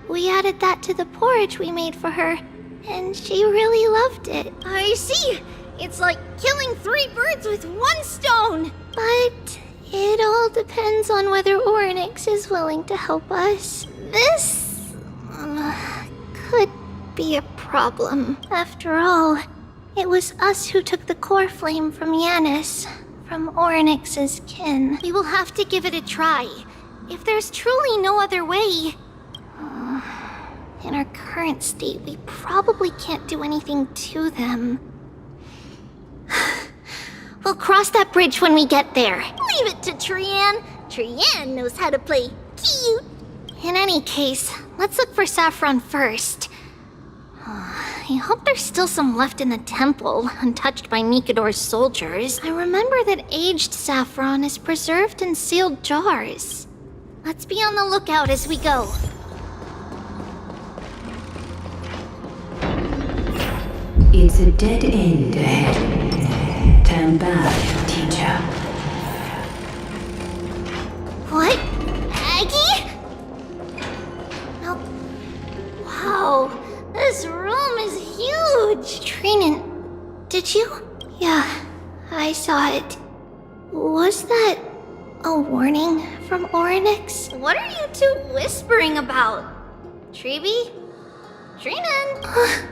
we added that to the porridge we made for her, and she really loved it. I see! It's like killing 3 birds with 1 stone! But it all depends on whether Orynyx is willing to help us. This could be a problem. After all, it was us who took the core flame from Yanis, from Orynyx's kin. We will have to give it a try. If there's truly no other way... in our current state, we probably can't do anything to them. We'll cross that bridge when we get there. Leave it to Trianne. Trianne knows how to play cute. In any case, let's look for saffron first. I hope there's still some left in the temple, untouched by Nikador's soldiers. I remember that aged saffron is preserved in sealed jars. Let's be on the lookout as we go. It's a dead end ahead. Turn back, teacher. What? Aggie? No. Wow, this room is huge. Trianne, did you? Yeah, I saw it. Was that a warning from Orynyx? What are you two whispering about? Tribe? Trianne?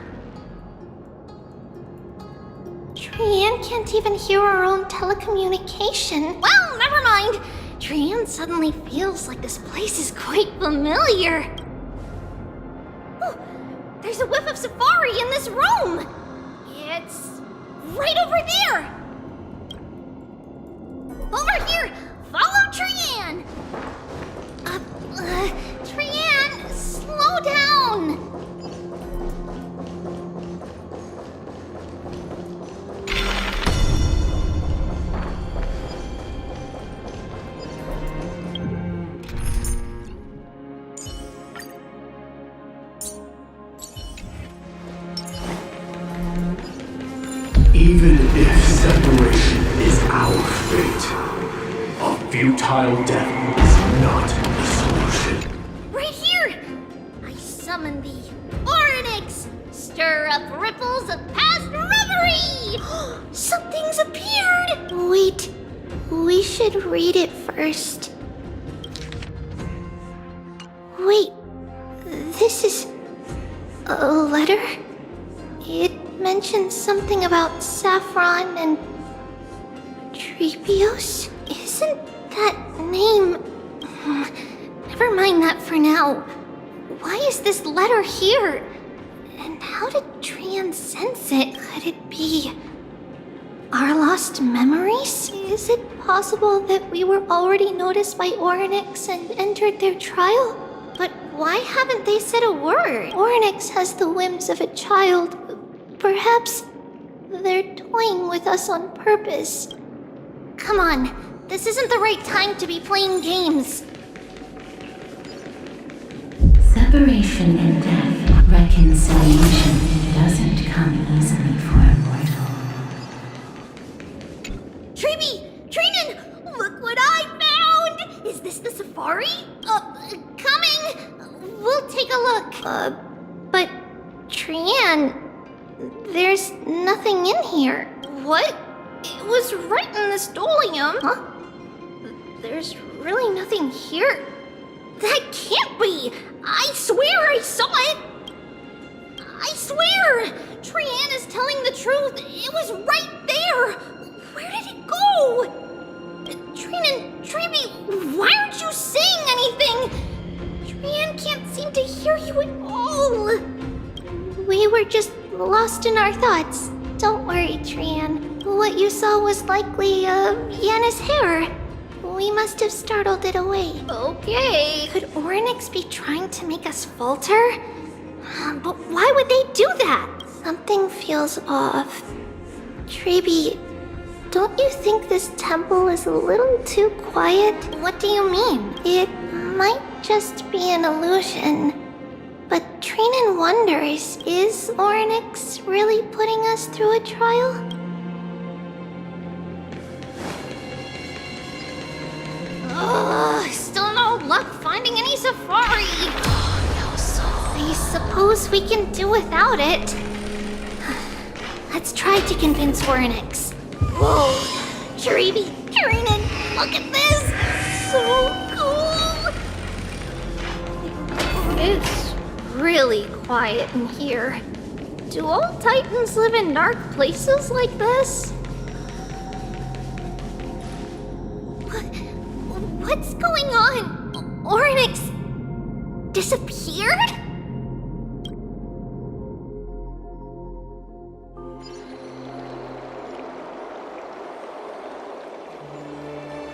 Trianne can't even hear our own telecommunication. Well, never mind. Trianne suddenly feels like this place is quite familiar. Oh, there's a whiff of safari in this room. It's right over there. Over here. Follow Trianne. Trianne, slow down. Even if separation is our fate, a Futile death is not the solution. Right here! I summon thee, Orynyx! Stir up ripples of past reverie! Something's appeared! Wait, we should read it first. Wait, this is a letter? It mentions something about Saffron and Trepios? Isn't that name... Never mind that for now. Why is this letter here? And how did Trianne sense it? Could it be our lost memories? Is it possible that we were already noticed by Orynyx and entered their trial? But why haven't they said a word? Orynyx has the whims of a child. Perhaps they're toying with us on purpose. Come on, this isn't the right time to be playing games. Separation and death, reconciliation doesn't come easily for a mortal. Trianne, look what I found! Is this the safari? Coming! We'll take a look. But Trianne, there's nothing in here. What? It was right in the stolium. Huh? There's really nothing here. That can't be! I swear I saw it! I swear! Trianne is telling the truth. It was right there! Where did it go? Trianne, Trebi, why aren't you saying anything? Trianne can't seem to hear you at all. We were just lost in our thoughts. Don't worry, Trianne. What you saw was likely, Yanna's hair. We must have startled it away. Okay. Could Orynyx be trying to make us falter? But why would they do that? Something feels off. Trebi, don't you think this temple is a little too quiet? What do you mean? It might just be an illusion. But Trianne wonders, is Orynyx really putting us through a trial? Still no luck finding any safari. No soul. I suppose we can do without it. Let's try to convince Orynyx. Whoa, Trebi, Trianne, look at this! So cool! It's really quiet in here. Do all Titans live in dark places like this? What's going on? Orynyx disappeared?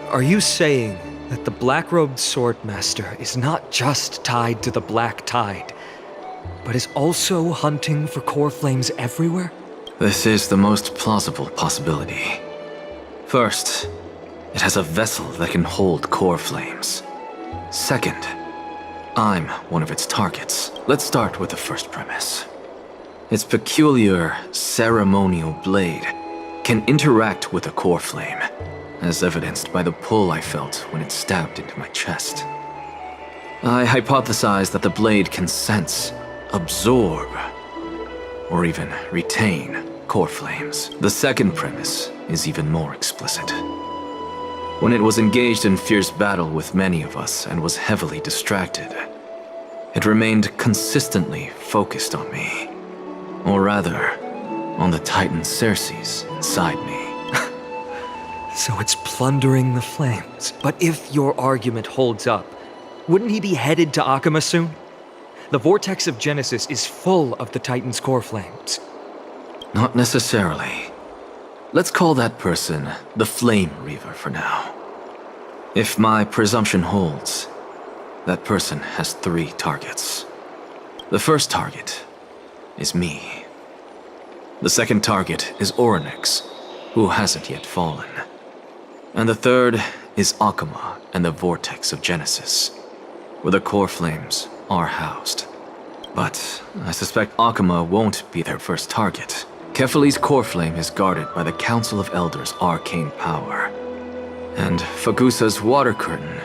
Are you saying that the black-robed swordmaster is not just tied to the Black Tide, but is also hunting for core flames everywhere? This is the most plausible possibility. First, it has a vessel that can hold core flames. Second, I'm one of its targets. Let's start with the first premise. Its peculiar ceremonial blade can interact with a core flame, as evidenced by the pull I felt when it stabbed into my chest. I hypothesized that the blade can sense, absorb, or even retain core flames. The second premise is even more explicit. When it was engaged in fierce battle with many of us and was heavily distracted, it remained consistently focused on me. Or rather, on the Titan Circes inside me. So it's plundering the flames. But if your argument holds up, wouldn't he be headed to Akama soon? The vortex of Genesis is full of the Titan's core flames. Not necessarily. Let's call that person the Flame Reaver for now. If my presumption holds, that person has 3 targets. The first target is me. The second target is Orynyx, who hasn't yet fallen. And the third is Akama and the Vortex of Genesis, where the core flames are housed. But I suspect Akama won't be their first target. Kefali's core flame is guarded by the Council of Elders' arcane power. And Fagusa's water curtain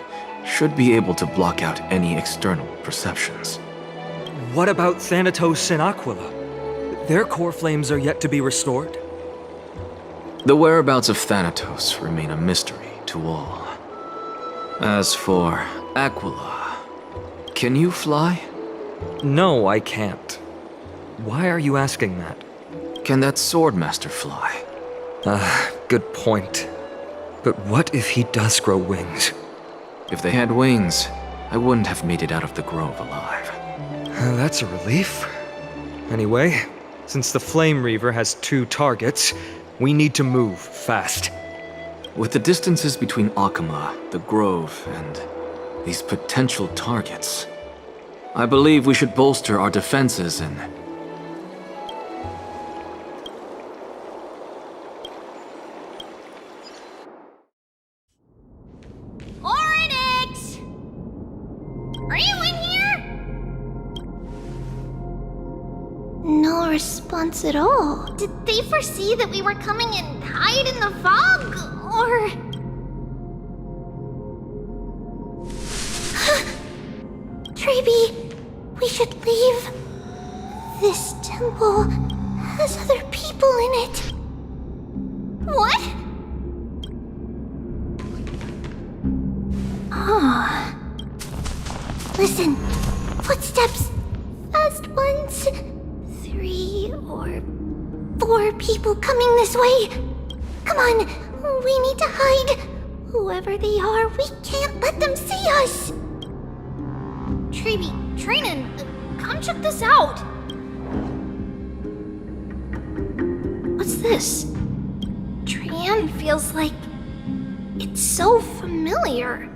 should be able to block out any external perceptions. What about Thanatos and Aquila? Their core flames are yet to be restored. The whereabouts of Thanatos remain a mystery to all. As for Aquila, can you fly? No, I can't. Why are you asking that? Can that Swordmaster fly? Good point. But what if he does grow wings? If they had wings, I wouldn't have made it out of the grove alive. That's a relief. Anyway, since the Flame Reaver has 2 targets, we need to move fast. With the distances between Akama, the grove, and these potential targets, I believe we should bolster our defenses and... Oryx! Are you in here? No response at all. Did they foresee that we were coming and hide in the fog? Or... Treeby, we should leave. This temple has other people in it. What? Oh. Listen. Footsteps. Fast ones. 3 or 4 people coming this way. Come on. We need to hide. Whoever they are, we can't let them see us. Treeby, Trianne, come check this out. What's this? Trianne feels like it's so familiar.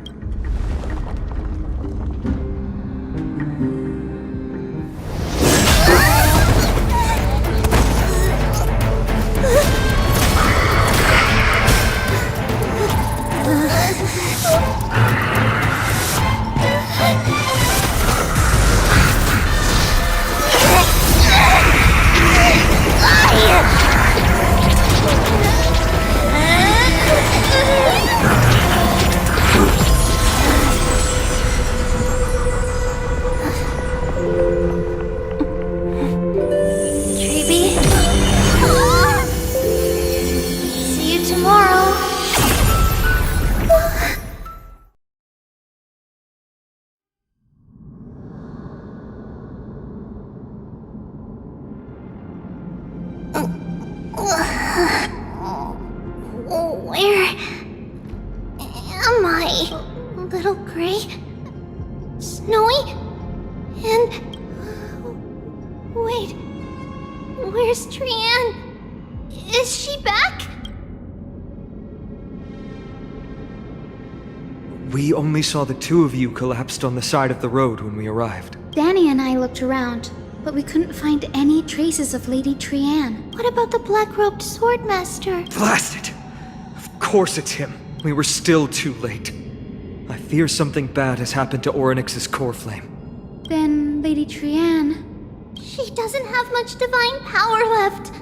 Where am I? Little gray, snowy, and wait, where's Trianne? Is she back? We only saw the 2 of you collapsed on the side of the road when we arrived. Danny and I looked around, but we couldn't find any traces of Lady Trianne. What about the black-robed swordmaster? Blast it! Of course it's him. We were still too late. I fear something bad has happened to Oryx's core flame. Then Lady Trianne... She doesn't have much divine power left.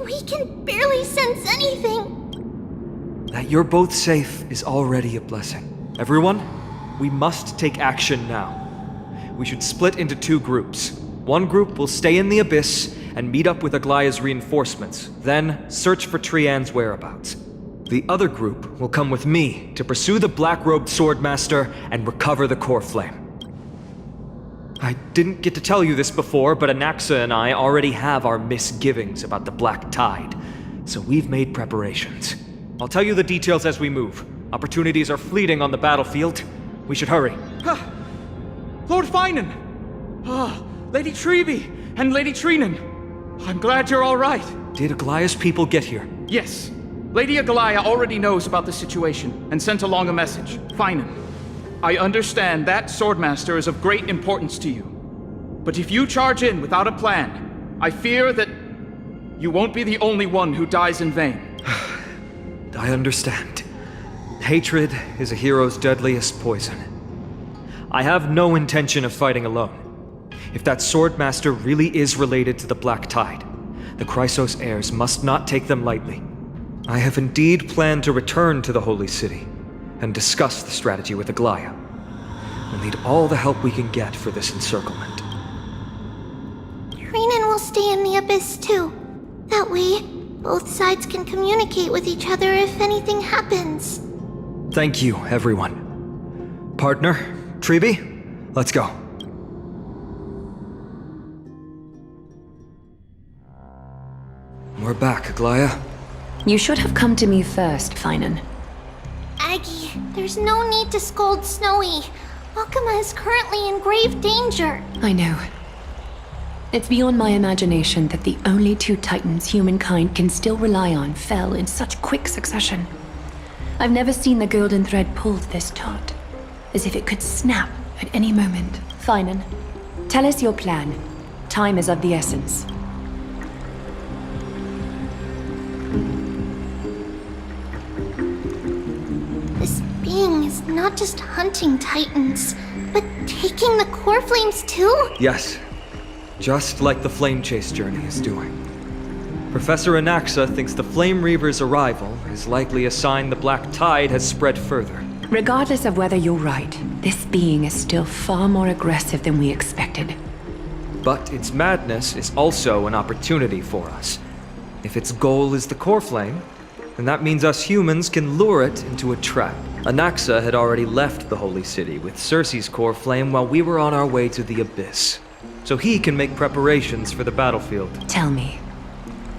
We can barely sense anything. That you're both safe is already a blessing. Everyone, we must take action now. We should split into 2 groups. One group will stay in the Abyss and meet up with Aglaya's reinforcements, then search for Trianne's whereabouts. The other group will come with me to pursue the black-robed swordmaster and recover the core flame. I didn't get to tell you this before, but Anaxa and I already have our misgivings about the Black Tide, so we've made preparations. I'll tell you the details as we move. Opportunities are fleeting on the battlefield. We should hurry. Lord Finan! Lady Treeby and Lady Trianne. I'm glad you're all right. Did Aglaya's people get here? Yes. Lady Aglaya already knows about the situation and sent along a message. Finan, I understand that Swordmaster is of great importance to you. But if you charge in without a plan, I fear that you won't be the only one who dies in vain. I understand. Hatred is a hero's deadliest poison. I have no intention of fighting alone. If that Swordmaster really is related to the Black Tide, the Chrysos heirs must not take them lightly. I have indeed planned to return to the Holy City and discuss the strategy with Aglaya. We'll need all the help we can get for this encirclement. Trianne will stay in the Abyss too. That way, both sides can communicate with each other if anything happens. Thank you, everyone. Partner, Treeby, let's go. We're back, Aglaya. You should have come to me first, Finan. Aggie, there's no need to scold Snowy. Akuma is currently in grave danger. I know. It's beyond my imagination that the only two titans humankind can still rely on fell in such quick succession. I've never seen the golden thread pulled this taut, as if it could snap at any moment. Finan, tell us your plan. Time is of the essence. This being is not just hunting titans, but taking the core flames too? Yes, just like the Flame Chase journey is doing. Professor Anaxa thinks the Flame Reaver's arrival is likely a sign the Black Tide has spread further. Regardless of whether you're right, this being is still far more aggressive than we expected. But its madness is also an opportunity for us. If its goal is the core flame, then that means us humans can lure it into a trap. Anaxa had already left the Holy City with Cersei's core flame while we were on our way to the Abyss. So he can make preparations for the battlefield. Tell me,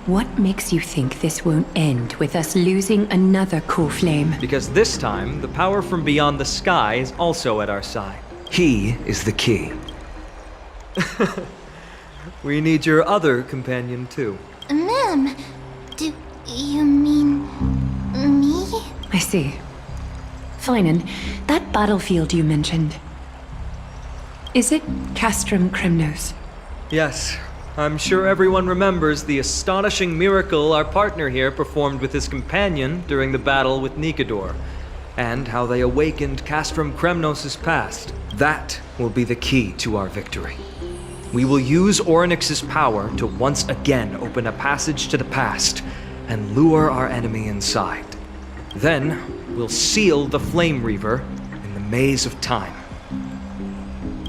what makes you think this won't end with us losing another core flame? Because this time, the power from beyond the sky is also at our side. He is the key. We need your other companion too. Ma'am, do you mean me? I see. Finan, that battlefield you mentioned, is it Castrum Kremnos? Yes, I'm sure everyone remembers the astonishing miracle our partner here performed with his companion during the battle with Nikador, and how they awakened Castrum Kremnos' past. That will be the key to our victory. We will use Orynyx's power to once again open a passage to the past and lure our enemy inside. Then, we'll seal the Flame Reaver in the maze of time.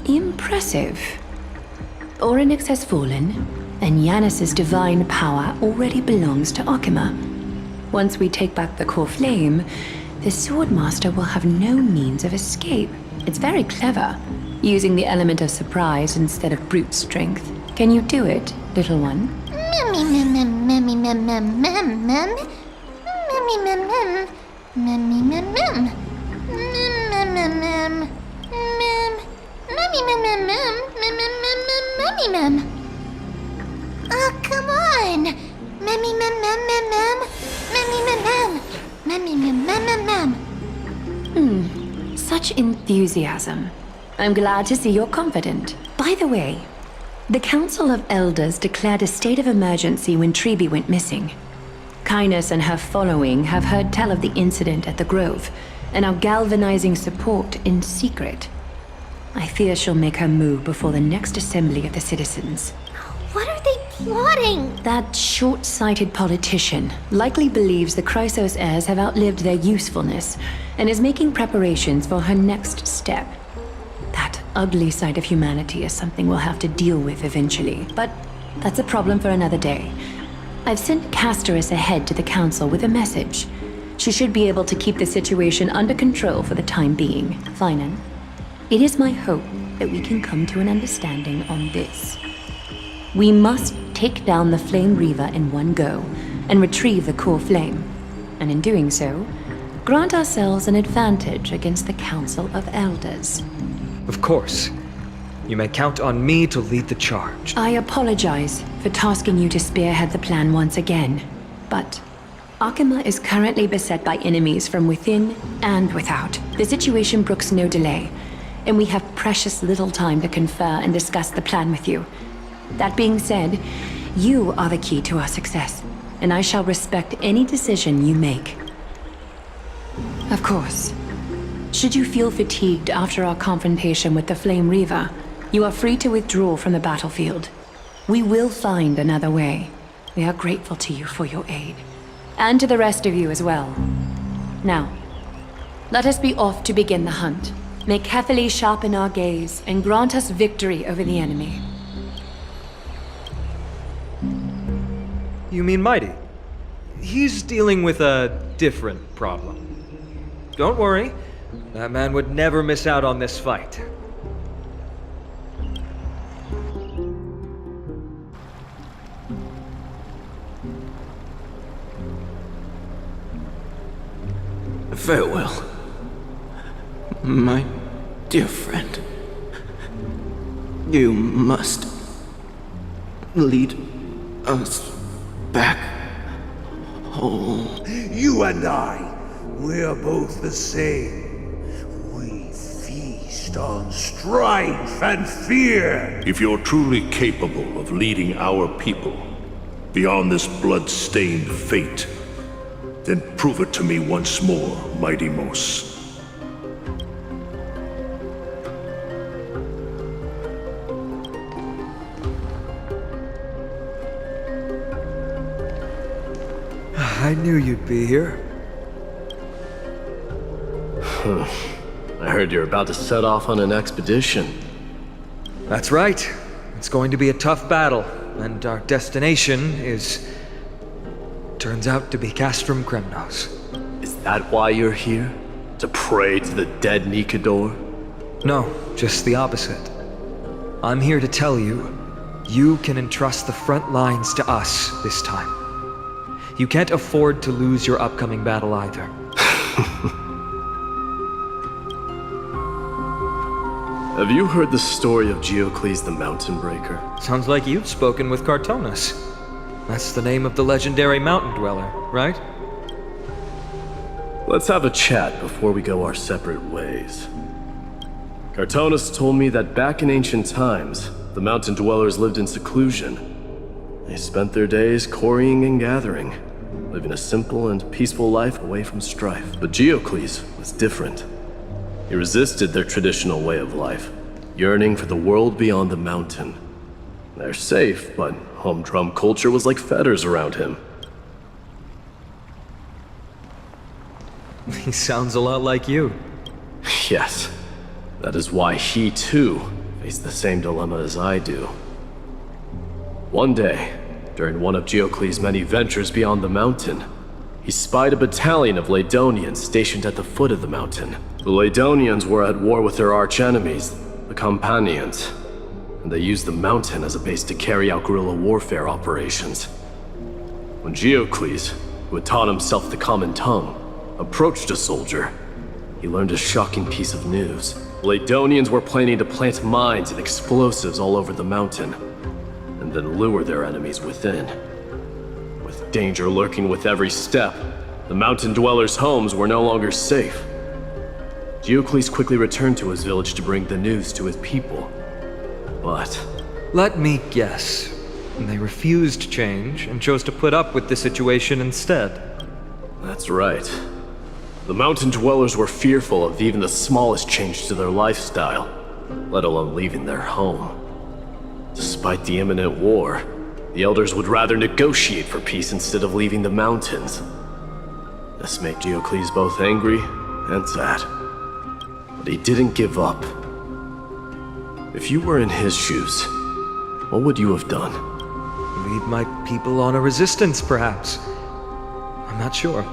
Impressive. Orynyx has fallen, and Yanis's divine power already belongs to Akuma. Once we take back the core flame, the Swordmaster will have no means of escape. It's very clever, using the element of surprise instead of brute strength. Can you do it, little one? Oh, come on! Such enthusiasm. I'm glad to see you're confident. By the way, the Council of Elders declared a state of emergency when Treeby went missing. Kynus and her following have heard tell of the incident at the Grove, and are galvanizing support in secret. I fear she'll make her move before the next assembly of the citizens. What are they plotting? That short-sighted politician likely believes the Chrysos heirs have outlived their usefulness, and is making preparations for her next step. That ugly side of humanity is something we'll have to deal with eventually, but that's a problem for another day. I've sent Castorus ahead to the council with a message. She should be able to keep the situation under control for the time being. Finan, it is my hope that we can come to an understanding on this. We must take down the Flame Reaver in one go, and retrieve the core flame. And in doing so, grant ourselves an advantage against the Council of Elders. Of course. You may count on me to lead the charge. I apologize for tasking you to spearhead the plan once again, but Akuma is currently beset by enemies from within and without. The situation brooks no delay, and we have precious little time to confer and discuss the plan with you. That being said, you are the key to our success, and I shall respect any decision you make. Of course, should you feel fatigued after our confrontation with the Flame Reaver, you are free to withdraw from the battlefield. We will find another way. We are grateful to you for your aid. And to the rest of you as well. Now, let us be off to begin the hunt. May Kefili sharpen our gaze and grant us victory over the enemy. You mean Mighty? He's dealing with a different problem. Don't worry, that man would never miss out on this fight. Farewell, my dear friend. You must lead us back home. You and I, we're both the same. We feast on strife and fear. If you're truly capable of leading our people beyond this blood-stained fate, then prove it to me once more, Mighty Mos. I knew you'd be here. I heard you're about to set off on an expedition. That's right. It's going to be a tough battle, and our destination turns out to be Castrum Kremnos. Is that why you're here? To pray to the dead Nikador? No, just the opposite. I'm here to tell you, you can entrust the front lines to us this time. You can't afford to lose your upcoming battle either. Have you heard the story of Geocles the Mountain Breaker? Sounds like you've spoken with Cartonus. That's the name of the legendary mountain dweller, right? Let's have a chat before we go our separate ways. Cartonus told me that back in ancient times, the mountain dwellers lived in seclusion. They spent their days quarrying and gathering, living a simple and peaceful life away from strife. But Geocles was different. He resisted their traditional way of life, yearning for the world beyond the mountain. They're safe, but humdrum culture was like fetters around him. He sounds a lot like you. Yes, that is why he too faced the same dilemma as I do. One day, during one of Geocles' many ventures beyond the mountain, he spied a battalion of Ladonians stationed at the foot of the mountain. The Ladonians were at war with their arch-enemies, the Companions, and they used the mountain as a base to carry out guerrilla warfare operations. When Geocles, who had taught himself the common tongue, approached a soldier, he learned a shocking piece of news. The Ladonians were planning to plant mines and explosives all over the mountain, and then lure their enemies within. With danger lurking with every step, the mountain dwellers' homes were no longer safe. Geocles quickly returned to his village to bring the news to his people. But... let me guess. They refused change and chose to put up with the situation instead. That's right. The mountain dwellers were fearful of even the smallest change to their lifestyle, let alone leaving their home. Despite the imminent war, the elders would rather negotiate for peace instead of leaving the mountains. This made Geocles both angry and sad. But he didn't give up. If you were in his shoes, what would you have done? Lead my people on a resistance, perhaps. I'm not sure.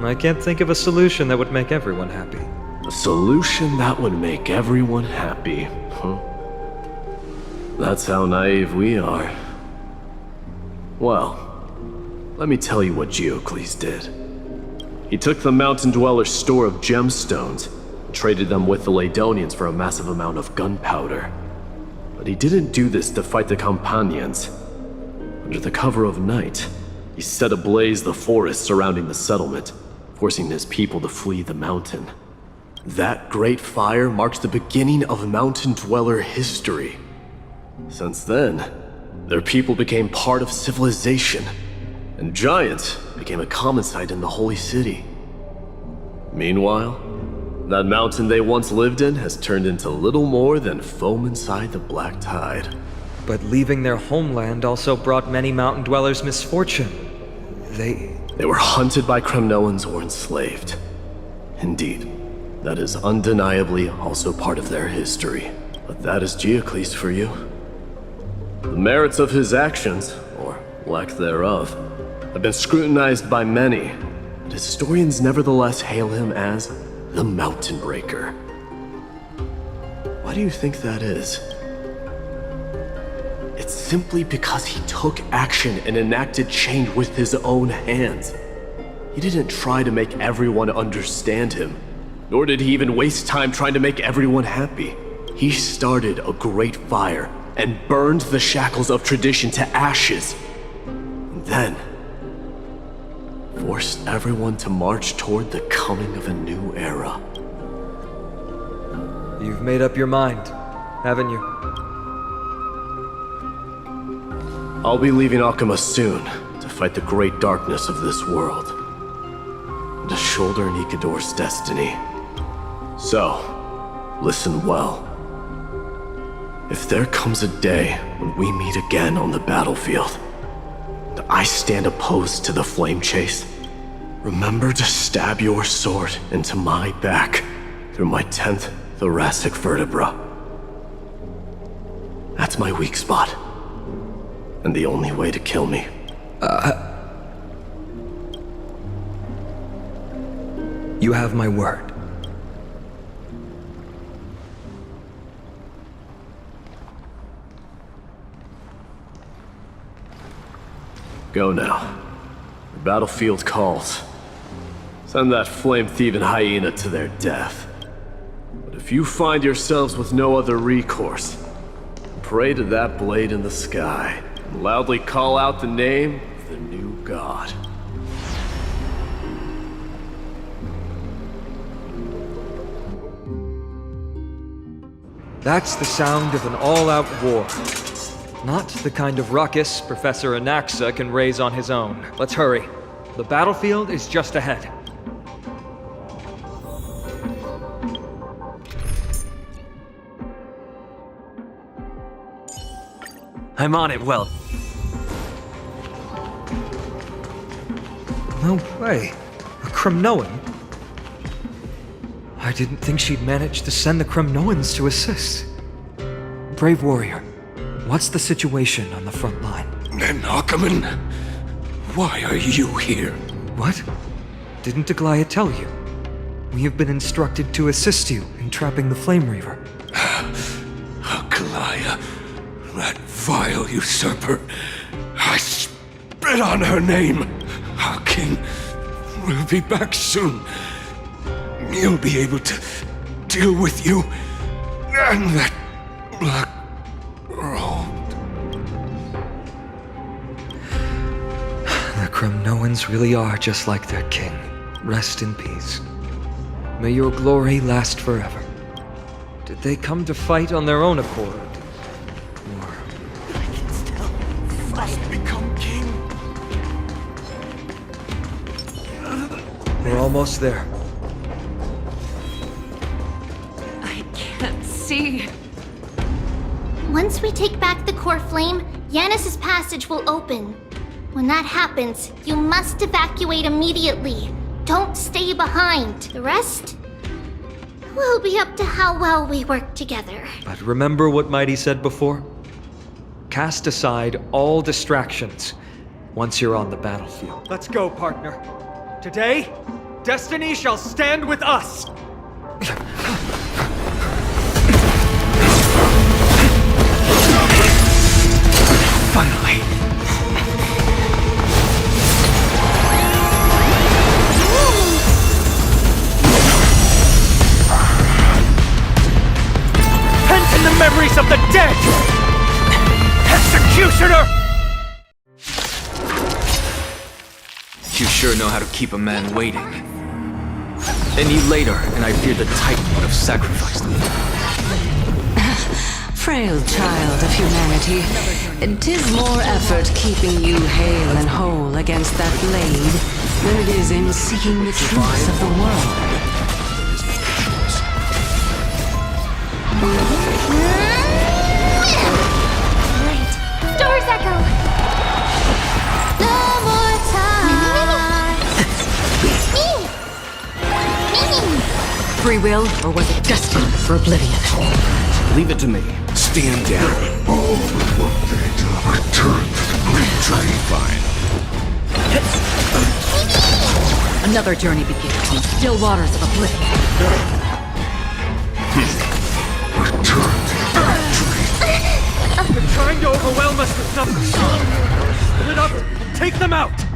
I can't think of a solution that would make everyone happy. A solution that would make everyone happy, huh? That's how naive we are. Well, let me tell you what Geocles did. He took the mountain dweller's store of gemstones, traded them with the Ladonians for a massive amount of gunpowder. But he didn't do this to fight the Companions. Under the cover of night, he set ablaze the forest surrounding the settlement, forcing his people to flee the mountain. That great fire marked the beginning of mountain dweller history. Since then, their people became part of civilization, and giants became a common sight in the holy city. Meanwhile, that mountain they once lived in has turned into little more than foam inside the black tide. But leaving their homeland also brought many mountain dwellers misfortune. They were hunted by Kremnoans or enslaved. Indeed, that is undeniably also part of their history. But that is Geocles for you. The merits of his actions, or lack thereof, have been scrutinized by many, but historians nevertheless hail him as the Mountain Breaker. Why do you think that is? It's simply because he took action and enacted change with his own hands. He didn't try to make everyone understand him, nor did he even waste time trying to make everyone happy. He started a great fire and burned the shackles of tradition to ashes. And then forced everyone to march toward the coming of a new era. You've made up your mind, haven't you? I'll be leaving Akama soon to fight the great darkness of this world, and to shoulder Nikador's destiny. So, listen well. If there comes a day when we meet again on the battlefield, and I stand opposed to the flame chase, remember to stab your sword into my back through my 10th thoracic vertebra. That's my weak spot, and the only way to kill me. You have my word. Go now. The battlefield calls. Send that flame-thieving hyena to their death. But if you find yourselves with no other recourse, pray to that blade in the sky, and loudly call out the name of the new god. That's the sound of an all-out war. Not the kind of ruckus Professor Anaxa can raise on his own. Let's hurry. The battlefield is just ahead. I'm on it, Well. No way. A Kremnoan? I didn't think she'd manage to send the Kremnoans to assist. Brave warrior, what's the situation on the front line? Akaman, why are you here? What? Didn't Aglaya tell you? We have been instructed to assist you in trapping the Flame Reaver. Aglaya, that vile usurper. I spit on her name. Our king will be back soon. He'll be able to deal with you and that black robe. The Kremnoans really are just like their king. Rest in peace. May your glory last forever. Did they come to fight on their own accord? Must become king. We're almost there. I can't see. Once we take back the core flame, Yanis's passage will open. When that happens, you must evacuate immediately. Don't stay behind. The rest will be up to how well we work together. But remember what Mighty said before? Cast aside all distractions once you're on the battlefield. Let's go, partner. Today, destiny shall stand with us! Finally. Pent in the memories of the dead! Executioner! You sure know how to keep a man waiting. Any later, and I fear the Titan would have sacrificed me. Frail child of humanity, 'tis more effort keeping you hale and whole against that blade than it is in seeking the truths of the world. Great. Doors echo! No more time. Free will, or was it destined for oblivion? Leave it to me. Stand down. All the data return to the fine. Another journey begins on still waters of oblivion. They're trying to overwhelm us with numbers. Split up. Take them out.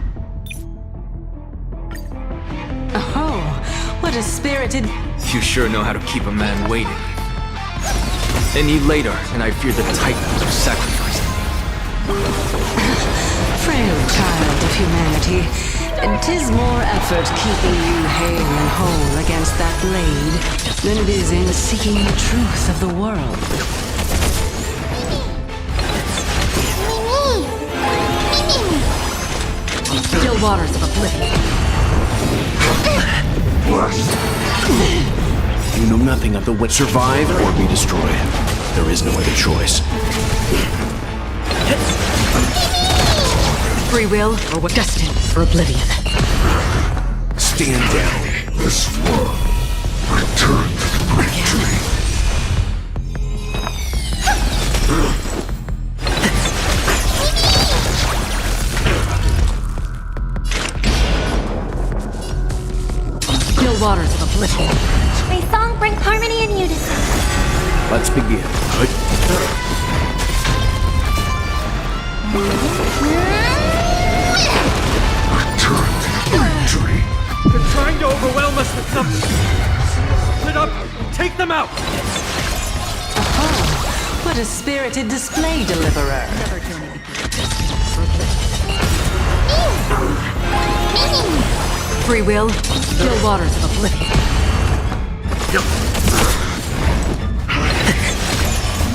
Oh, what a spirited... You sure know how to keep a man waiting. Any later, and I fear the Titans have sacrificed me. Frail child of humanity, and 'tis more effort keeping you hale and whole against that blade than it is in seeking the truth of the world. Still waters of oblivion. You know nothing of the way. Survive or be destroyed. There is no other choice. Free will, or what destined for oblivion. Stand down. This world return to the victory. Still waters of oblivion. May song bring harmony and unison. Let's begin. Return to the victory. They're trying to overwhelm us with something. Split up. Take them out. Oh, what a spirited display, deliverer. Another journey begins. Free will, still waters of oblivion.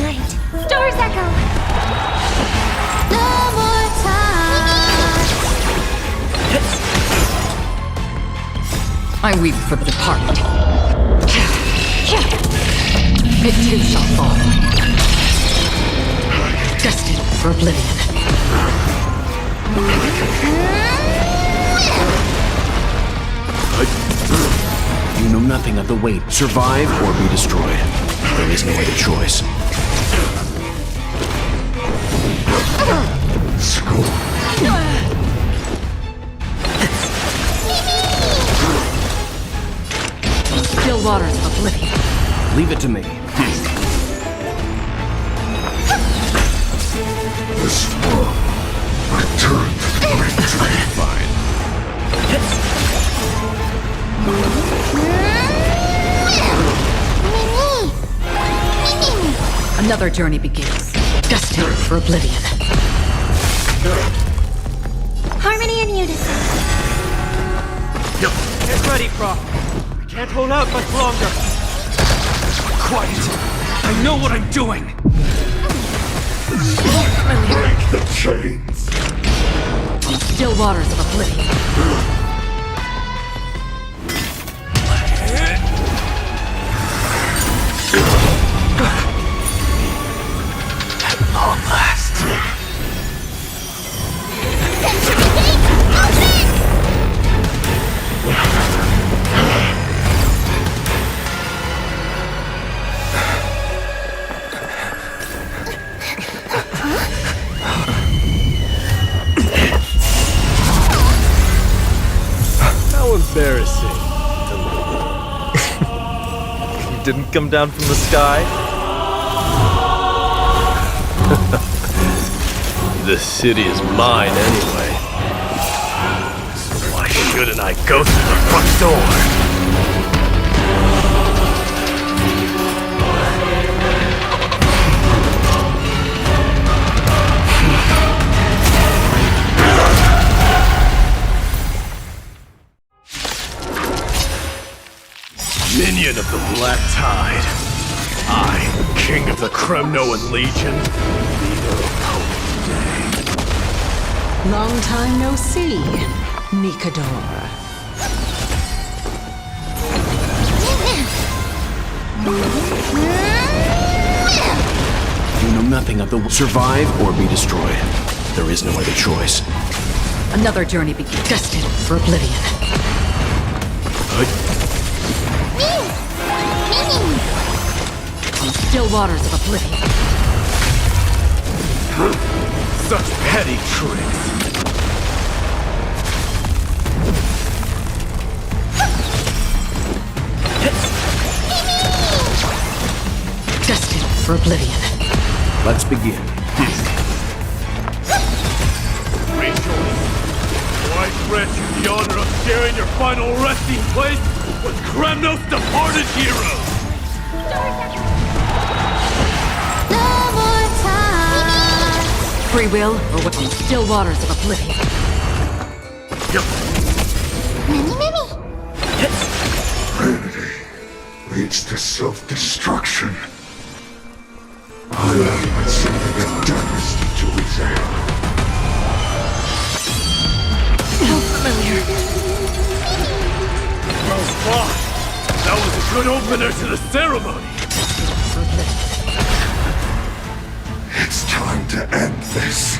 Night. Stars echo. No more time. I weep for the departed. It too shall fall. Destined for oblivion. You know nothing of the weight. Survive or be destroyed. There is no other choice. Still waters of oblivion. Leave it to me. This world return to the victory. Fine. Another journey begins. Destined for oblivion. Harmony and unison. Get ready, Croc. We can't hold out much longer. Quiet! I know what I'm doing! Break the chains. Still waters of oblivion. At long last. How embarrassing. You didn't come down from the sky? The city is mine anyway. So why shouldn't I go through the front door? Minion of the Black Tide. I, King of the Kremnoan Legion, leader of Holy Day. Long time no see, Mikador. You know nothing of the survive or be destroyed. There is no other choice. Another journey begins. Destined for oblivion. still waters of oblivion. Such petty tricks. Destined for oblivion. Let's begin. Rejoice. I grant you the honor of sharing your final resting place with Kremnos' departed heroes. No more time. Free will, or what? Still waters of oblivion. Many. Vanity leads to self-destruction. I am something that damaged to his hand. How familiar. Well fought. That was a good opener to the ceremony. It's time to end this.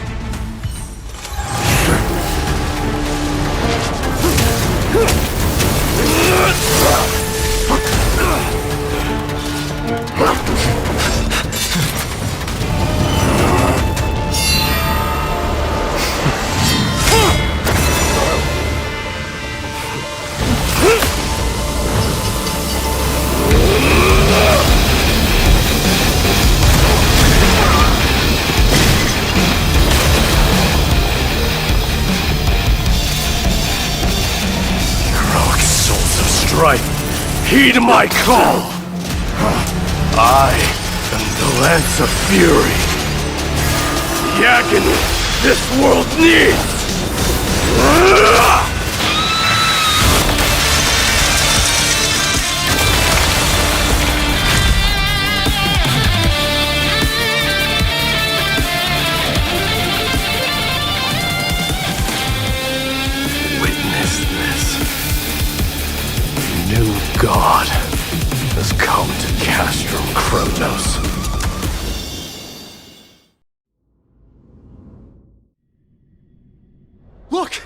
Heed my call! I am the Lance of Fury. The agony this world needs! Witness this. New God has come to Castrum Kremnos. Look!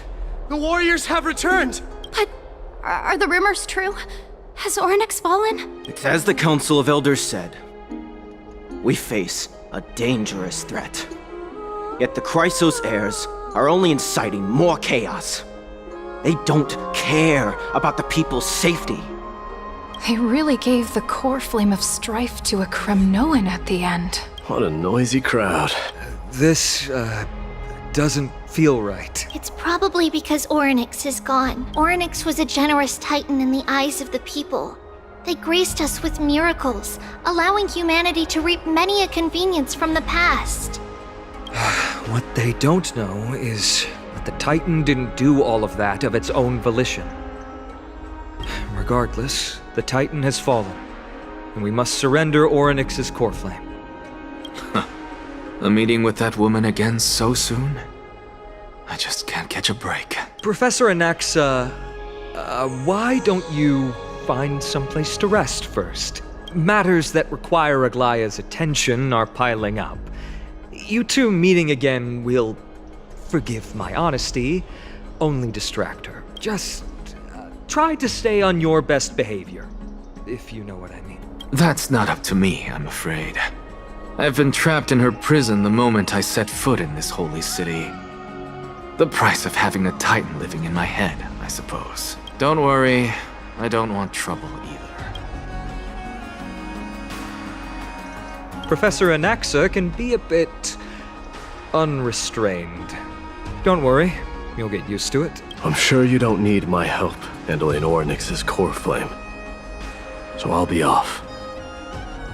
The warriors have returned! But are the rumors true? Has Ornyx fallen? It's as the Council of Elders said. We face a dangerous threat. Yet the Chrysos heirs are only inciting more chaos. They don't care about the people's safety. They really gave the core flame of strife to a Kremnoan at the end. What a noisy crowd. This, doesn't feel right. It's probably because Ornyx is gone. Ornyx was a generous titan in the eyes of the people. They graced us with miracles, allowing humanity to reap many a convenience from the past. What they don't know is that the Titan didn't do all of that of its own volition. Regardless, the Titan has fallen, and we must surrender Ornyx's core flame. A meeting with that woman again so soon? I just can't catch a break. Professor Anaxa, why don't you find someplace to rest first? Matters that require Aglaya's attention are piling up. You two meeting again will, forgive my honesty, only distract her. Just try to stay on your best behavior, if you know what I mean. That's not up to me, I'm afraid. I've been trapped in her prison the moment I set foot in this holy city. The price of having a Titan living in my head, I suppose. Don't worry, I don't want trouble either. Professor Anaxa can be a bit unrestrained. Don't worry, you'll get used to it. I'm sure you don't need my help handling Ornyx's core flame. So I'll be off.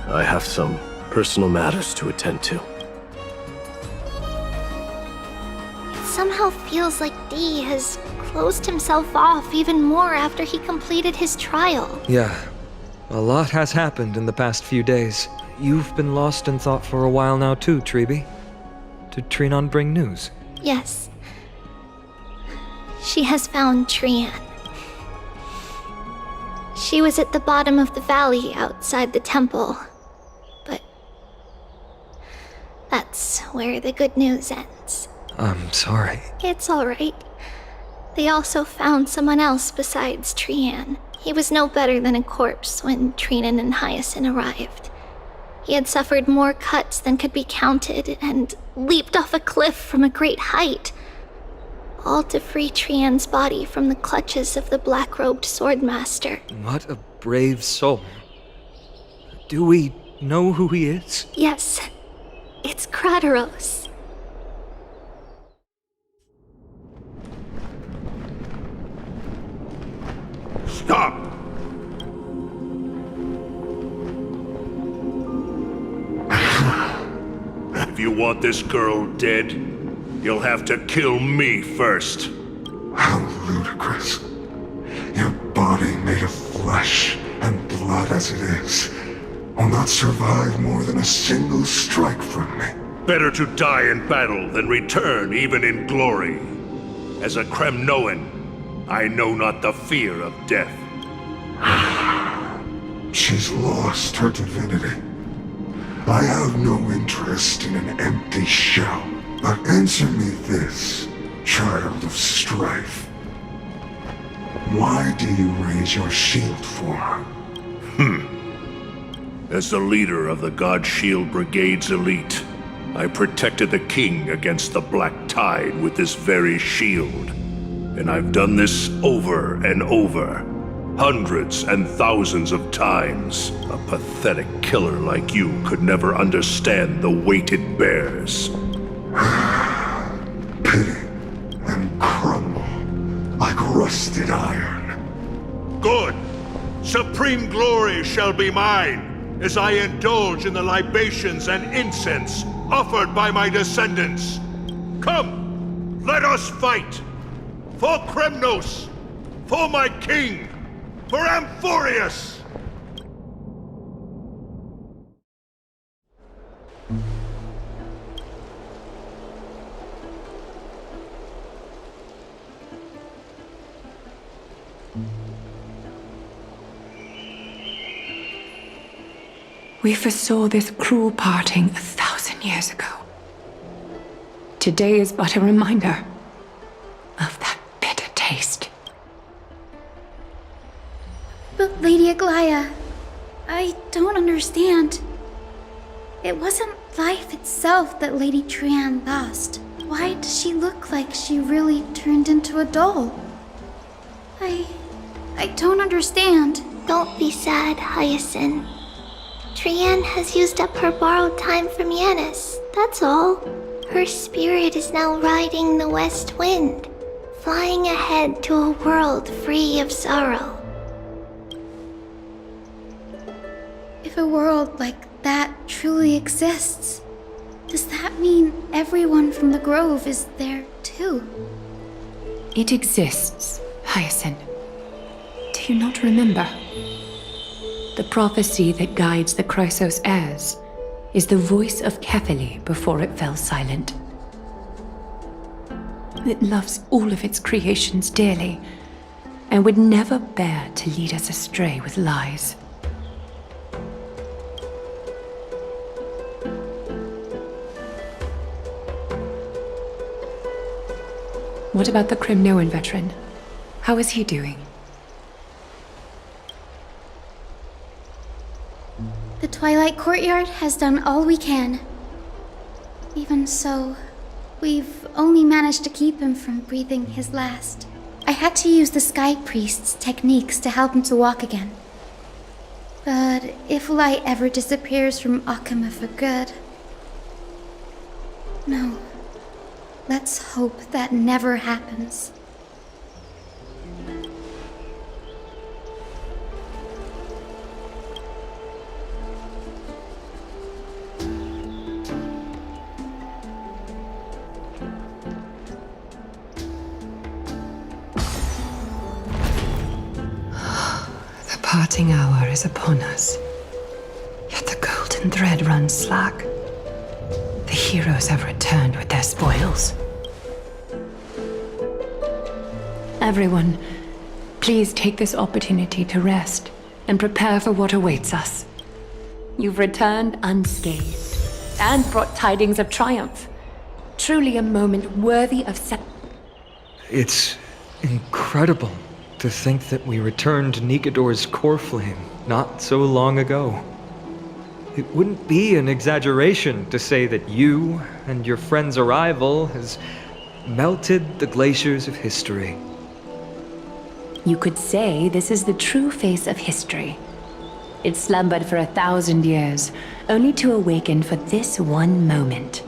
I have some personal matters to attend to. It somehow feels like D has closed himself off even more after he completed his trial. Yeah, a lot has happened in the past few days. You've been lost in thought for a while now too, Tribe. Did Trianne bring news? Yes. She has found Trianne. She was at the bottom of the valley outside the temple. But that's where the good news ends. I'm sorry. It's alright. They also found someone else besides Trianne. He was no better than a corpse when Trianne and Hyacinth arrived. He had suffered more cuts than could be counted and leaped off a cliff from a great height, all to free Trianne's body from the clutches of the black-robed swordmaster. What a brave soul. Do we know who he is? Yes, it's Krateros. Stop! If you want this girl dead, you'll have to kill me first. How ludicrous. Your body made of flesh and blood as it is will not survive more than a single strike from me. Better to die in battle than return even in glory. As a Kremnoan, I know not the fear of death. She's lost her divinity. I have no interest in an empty shell. But answer me this, child of strife. Why do you raise your shield for her? As the leader of the God Shield Brigade's elite, I protected the king against the Black Tide with this very shield. And I've done this over and over. Hundreds and thousands of times. A pathetic killer like you could never understand the weight it bears. Pity and crumble like rusted iron. Good! Supreme glory shall be mine, as I indulge in the libations and incense offered by my descendants. Come, let us fight! For Kremnos! For my king! For Amphorius! We foresaw this cruel parting 1,000 years ago. Today is but a reminder of that bitter taste. But Lady Aglaya, I don't understand. It wasn't life itself that Lady Trianne lost. Why does she look like she really turned into a doll? I don't understand. Don't be sad, Hyacinth. Trianne has used up her borrowed time from Yanis, that's all. Her spirit is now riding the west wind, flying ahead to a world free of sorrow. If a world like that truly exists, does that mean everyone from the Grove is there too? It exists, Hyacinth. Do you not remember? The prophecy that guides the Chrysos heirs is the voice of Kefili before it fell silent. It loves all of its creations dearly and would never bear to lead us astray with lies. What about the Kremnoan veteran? How is he doing? The Twilight Courtyard has done all we can. Even so, we've only managed to keep him from breathing his last. I had to use the Sky Priest's techniques to help him to walk again. But if light ever disappears from Akama for good... No. Let's hope that never happens. The parting hour is upon us. Yet the golden thread runs slack. The heroes have returned with their spoils. Everyone, please take this opportunity to rest and prepare for what awaits us. You've returned unscathed and brought tidings of triumph. Truly a moment worthy of It's incredible to think that we returned Nikador's core flame not so long ago. It wouldn't be an exaggeration to say that you and your friend's arrival has melted the glaciers of history. You could say this is the true face of history. It slumbered for 1,000 years, only to awaken for this one moment.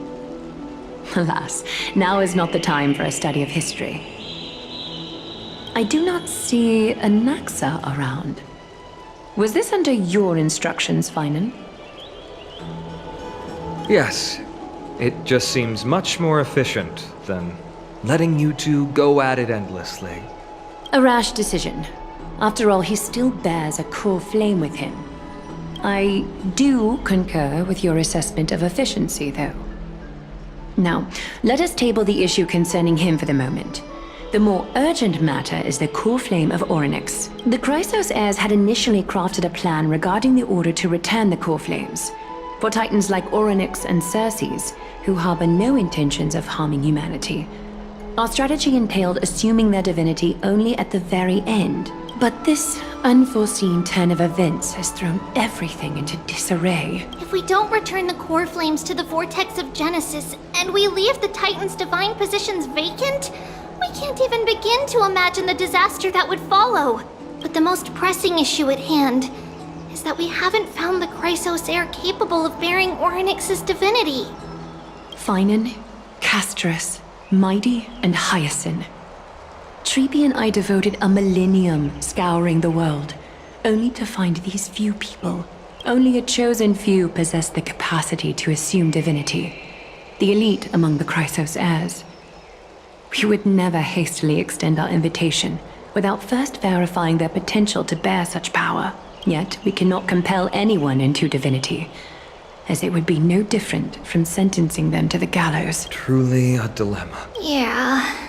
Alas, now is not the time for a study of history. I do not see a Naxa around. Was this under your instructions, Finan? Yes, it just seems much more efficient than letting you two go at it endlessly. A rash decision. After all, he still bears a core flame with him. I do concur with your assessment of efficiency, though. Now, let us table the issue concerning him for the moment. The more urgent matter is the core flame of Orynyx. The Chrysos heirs had initially crafted a plan regarding the order to return the core flames. For titans like Orynyx and Circes, who harbor no intentions of harming humanity, our strategy entailed assuming their divinity only at the very end. But this unforeseen turn of events has thrown everything into disarray. If we don't return the core flames to the vortex of Genesis, and we leave the Titan's divine positions vacant, we can't even begin to imagine the disaster that would follow. But the most pressing issue at hand is that we haven't found the Chrysos heir capable of bearing Orynyx's divinity. Finan, Castris, Mighty, and Hyacinth. Treepy and I devoted a millennium scouring the world, only to find these few people. Only a chosen few possess the capacity to assume divinity. The elite among the Chrysos heirs. We would never hastily extend our invitation without first verifying their potential to bear such power. Yet we cannot compel anyone into divinity, as it would be no different from sentencing them to the gallows. Truly a dilemma. Yeah.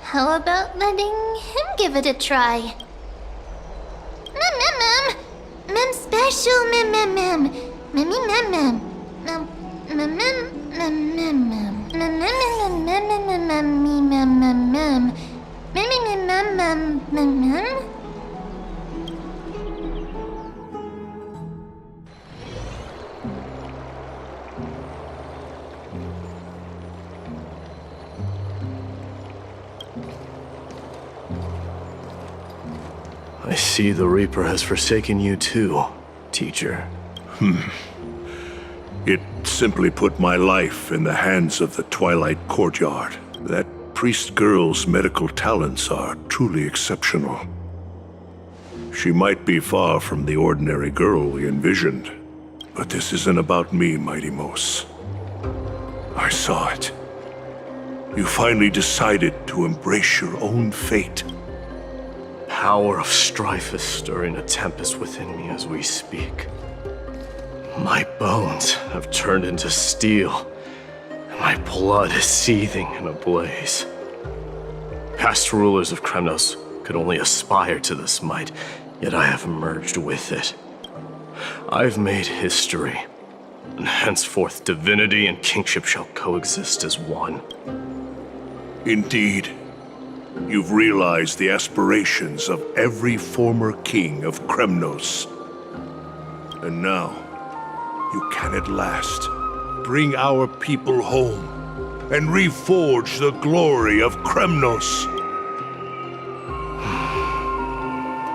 How about letting him give it a try? Mem special mem. I see the Reaper has forsaken you too, teacher. It simply put my life in the hands of the Twilight Courtyard. That priest girl's medical talents are truly exceptional. She might be far from the ordinary girl we envisioned, but this isn't about me, Mighty Mos. I saw it. You finally decided to embrace your own fate. Power of strife is stirring a tempest within me as we speak. My bones have turned into steel, and my blood is seething in a blaze. Past rulers of Kremnos could only aspire to this might, yet I have merged with it. I've made history, and henceforth divinity and kingship shall coexist as one. Indeed. You've realized the aspirations of every former king of Kremnos. And now, you can at last bring our people home and reforge the glory of Kremnos.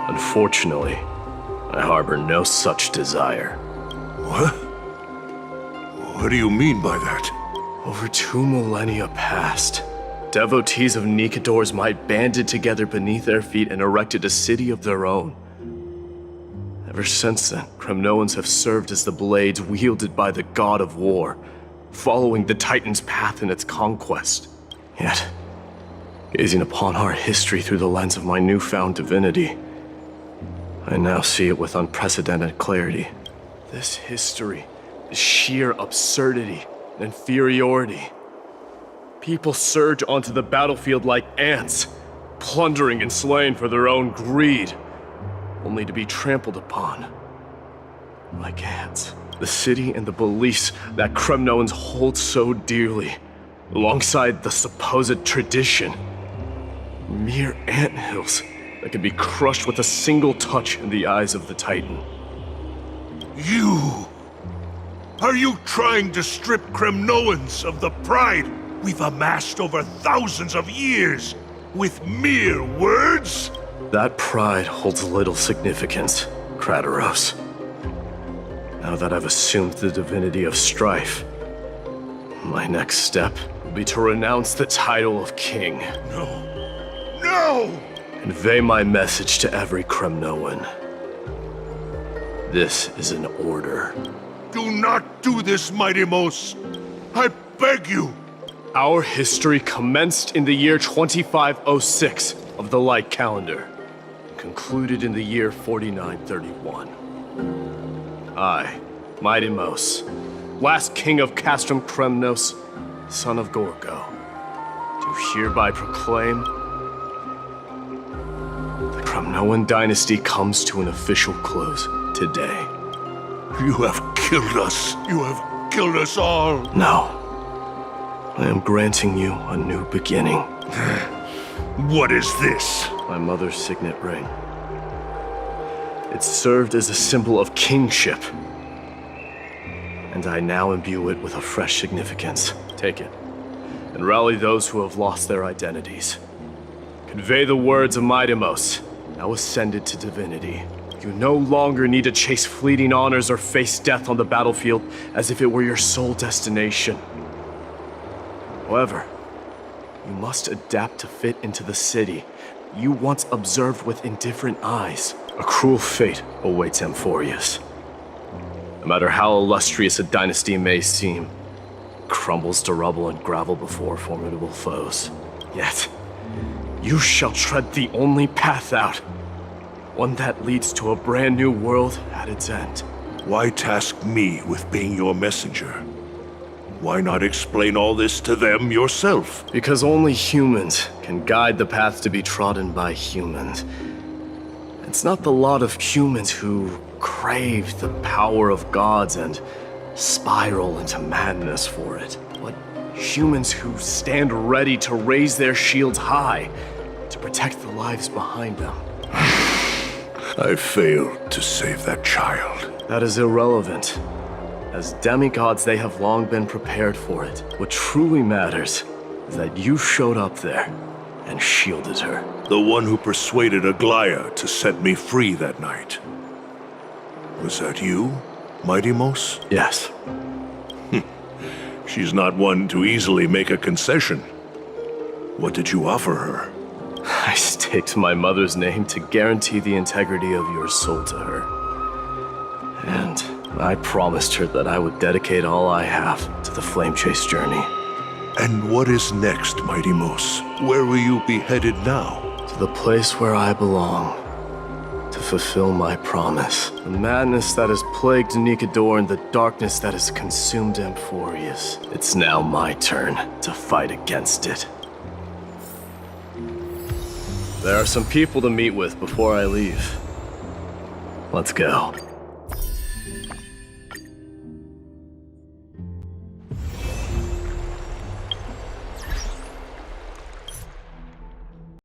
Unfortunately, I harbor no such desire. What? What do you mean by that? Over 2 millennia past, devotees of Nikador's might banded together beneath their feet and erected a city of their own. Ever since then, Kremnoans have served as the blades wielded by the god of war, following the Titan's path in its conquest. Yet, gazing upon our history through the lens of my newfound divinity, I now see it with unprecedented clarity. This history is sheer absurdity and inferiority. People surge onto the battlefield like ants, plundering and slaying for their own greed, only to be trampled upon like ants. The city and the beliefs that Kremnoans hold so dearly, alongside the supposed tradition, mere anthills that can be crushed with a single touch in the eyes of the Titan. You! Are you trying to strip Kremnoans of the pride we've amassed over thousands of years with mere words? That pride holds little significance, Krateros. Now that I've assumed the divinity of strife, my next step will be to renounce the title of king. No! Convey my message to every Kremnoan. This is an order. Do not do this, Mighty Mos. I beg you. Our history commenced in the year 2506 of the Light Calendar, and concluded in the year 4931. I, Mighty Mos, last king of Castrum Kremnos, son of Gorgo, do hereby proclaim the Kremnoan dynasty comes to an official close today. You have killed us. You have killed us all. No. I am granting you a new beginning. What is this? My mother's signet ring. It served as a symbol of kingship, and I now imbue it with a fresh significance. Take it, and rally those who have lost their identities. Convey the words of Mighty Mos, now ascended to divinity. You no longer need to chase fleeting honors or face death on the battlefield as if it were your sole destination. However, you must adapt to fit into the city you once observed with indifferent eyes. A cruel fate awaits Amphorius. No matter how illustrious a dynasty may seem, it crumbles to rubble and gravel before formidable foes. Yet, you shall tread the only path out, one that leads to a brand new world at its end. Why task me with being your messenger? Why not explain all this to them yourself? Because only humans can guide the path to be trodden by humans. It's not the lot of humans who crave the power of gods and spiral into madness for it, but humans who stand ready to raise their shields high to protect the lives behind them. I failed to save that child. That is irrelevant. As demigods, they have long been prepared for it. What truly matters is that you showed up there and shielded her. The one who persuaded Aglaya to set me free that night. Was that you, Mighty Mos? Yes. She's not one to easily make a concession. What did you offer her? I staked my mother's name to guarantee the integrity of your soul to her. And I promised her that I would dedicate all I have to the Flame Chase journey. And what is next, Mighty Mos? Where will you be headed now? To the place where I belong. To fulfill my promise. The madness that has plagued Nikador and the darkness that has consumed Amphorius. It's now my turn to fight against it. There are some people to meet with before I leave. Let's go.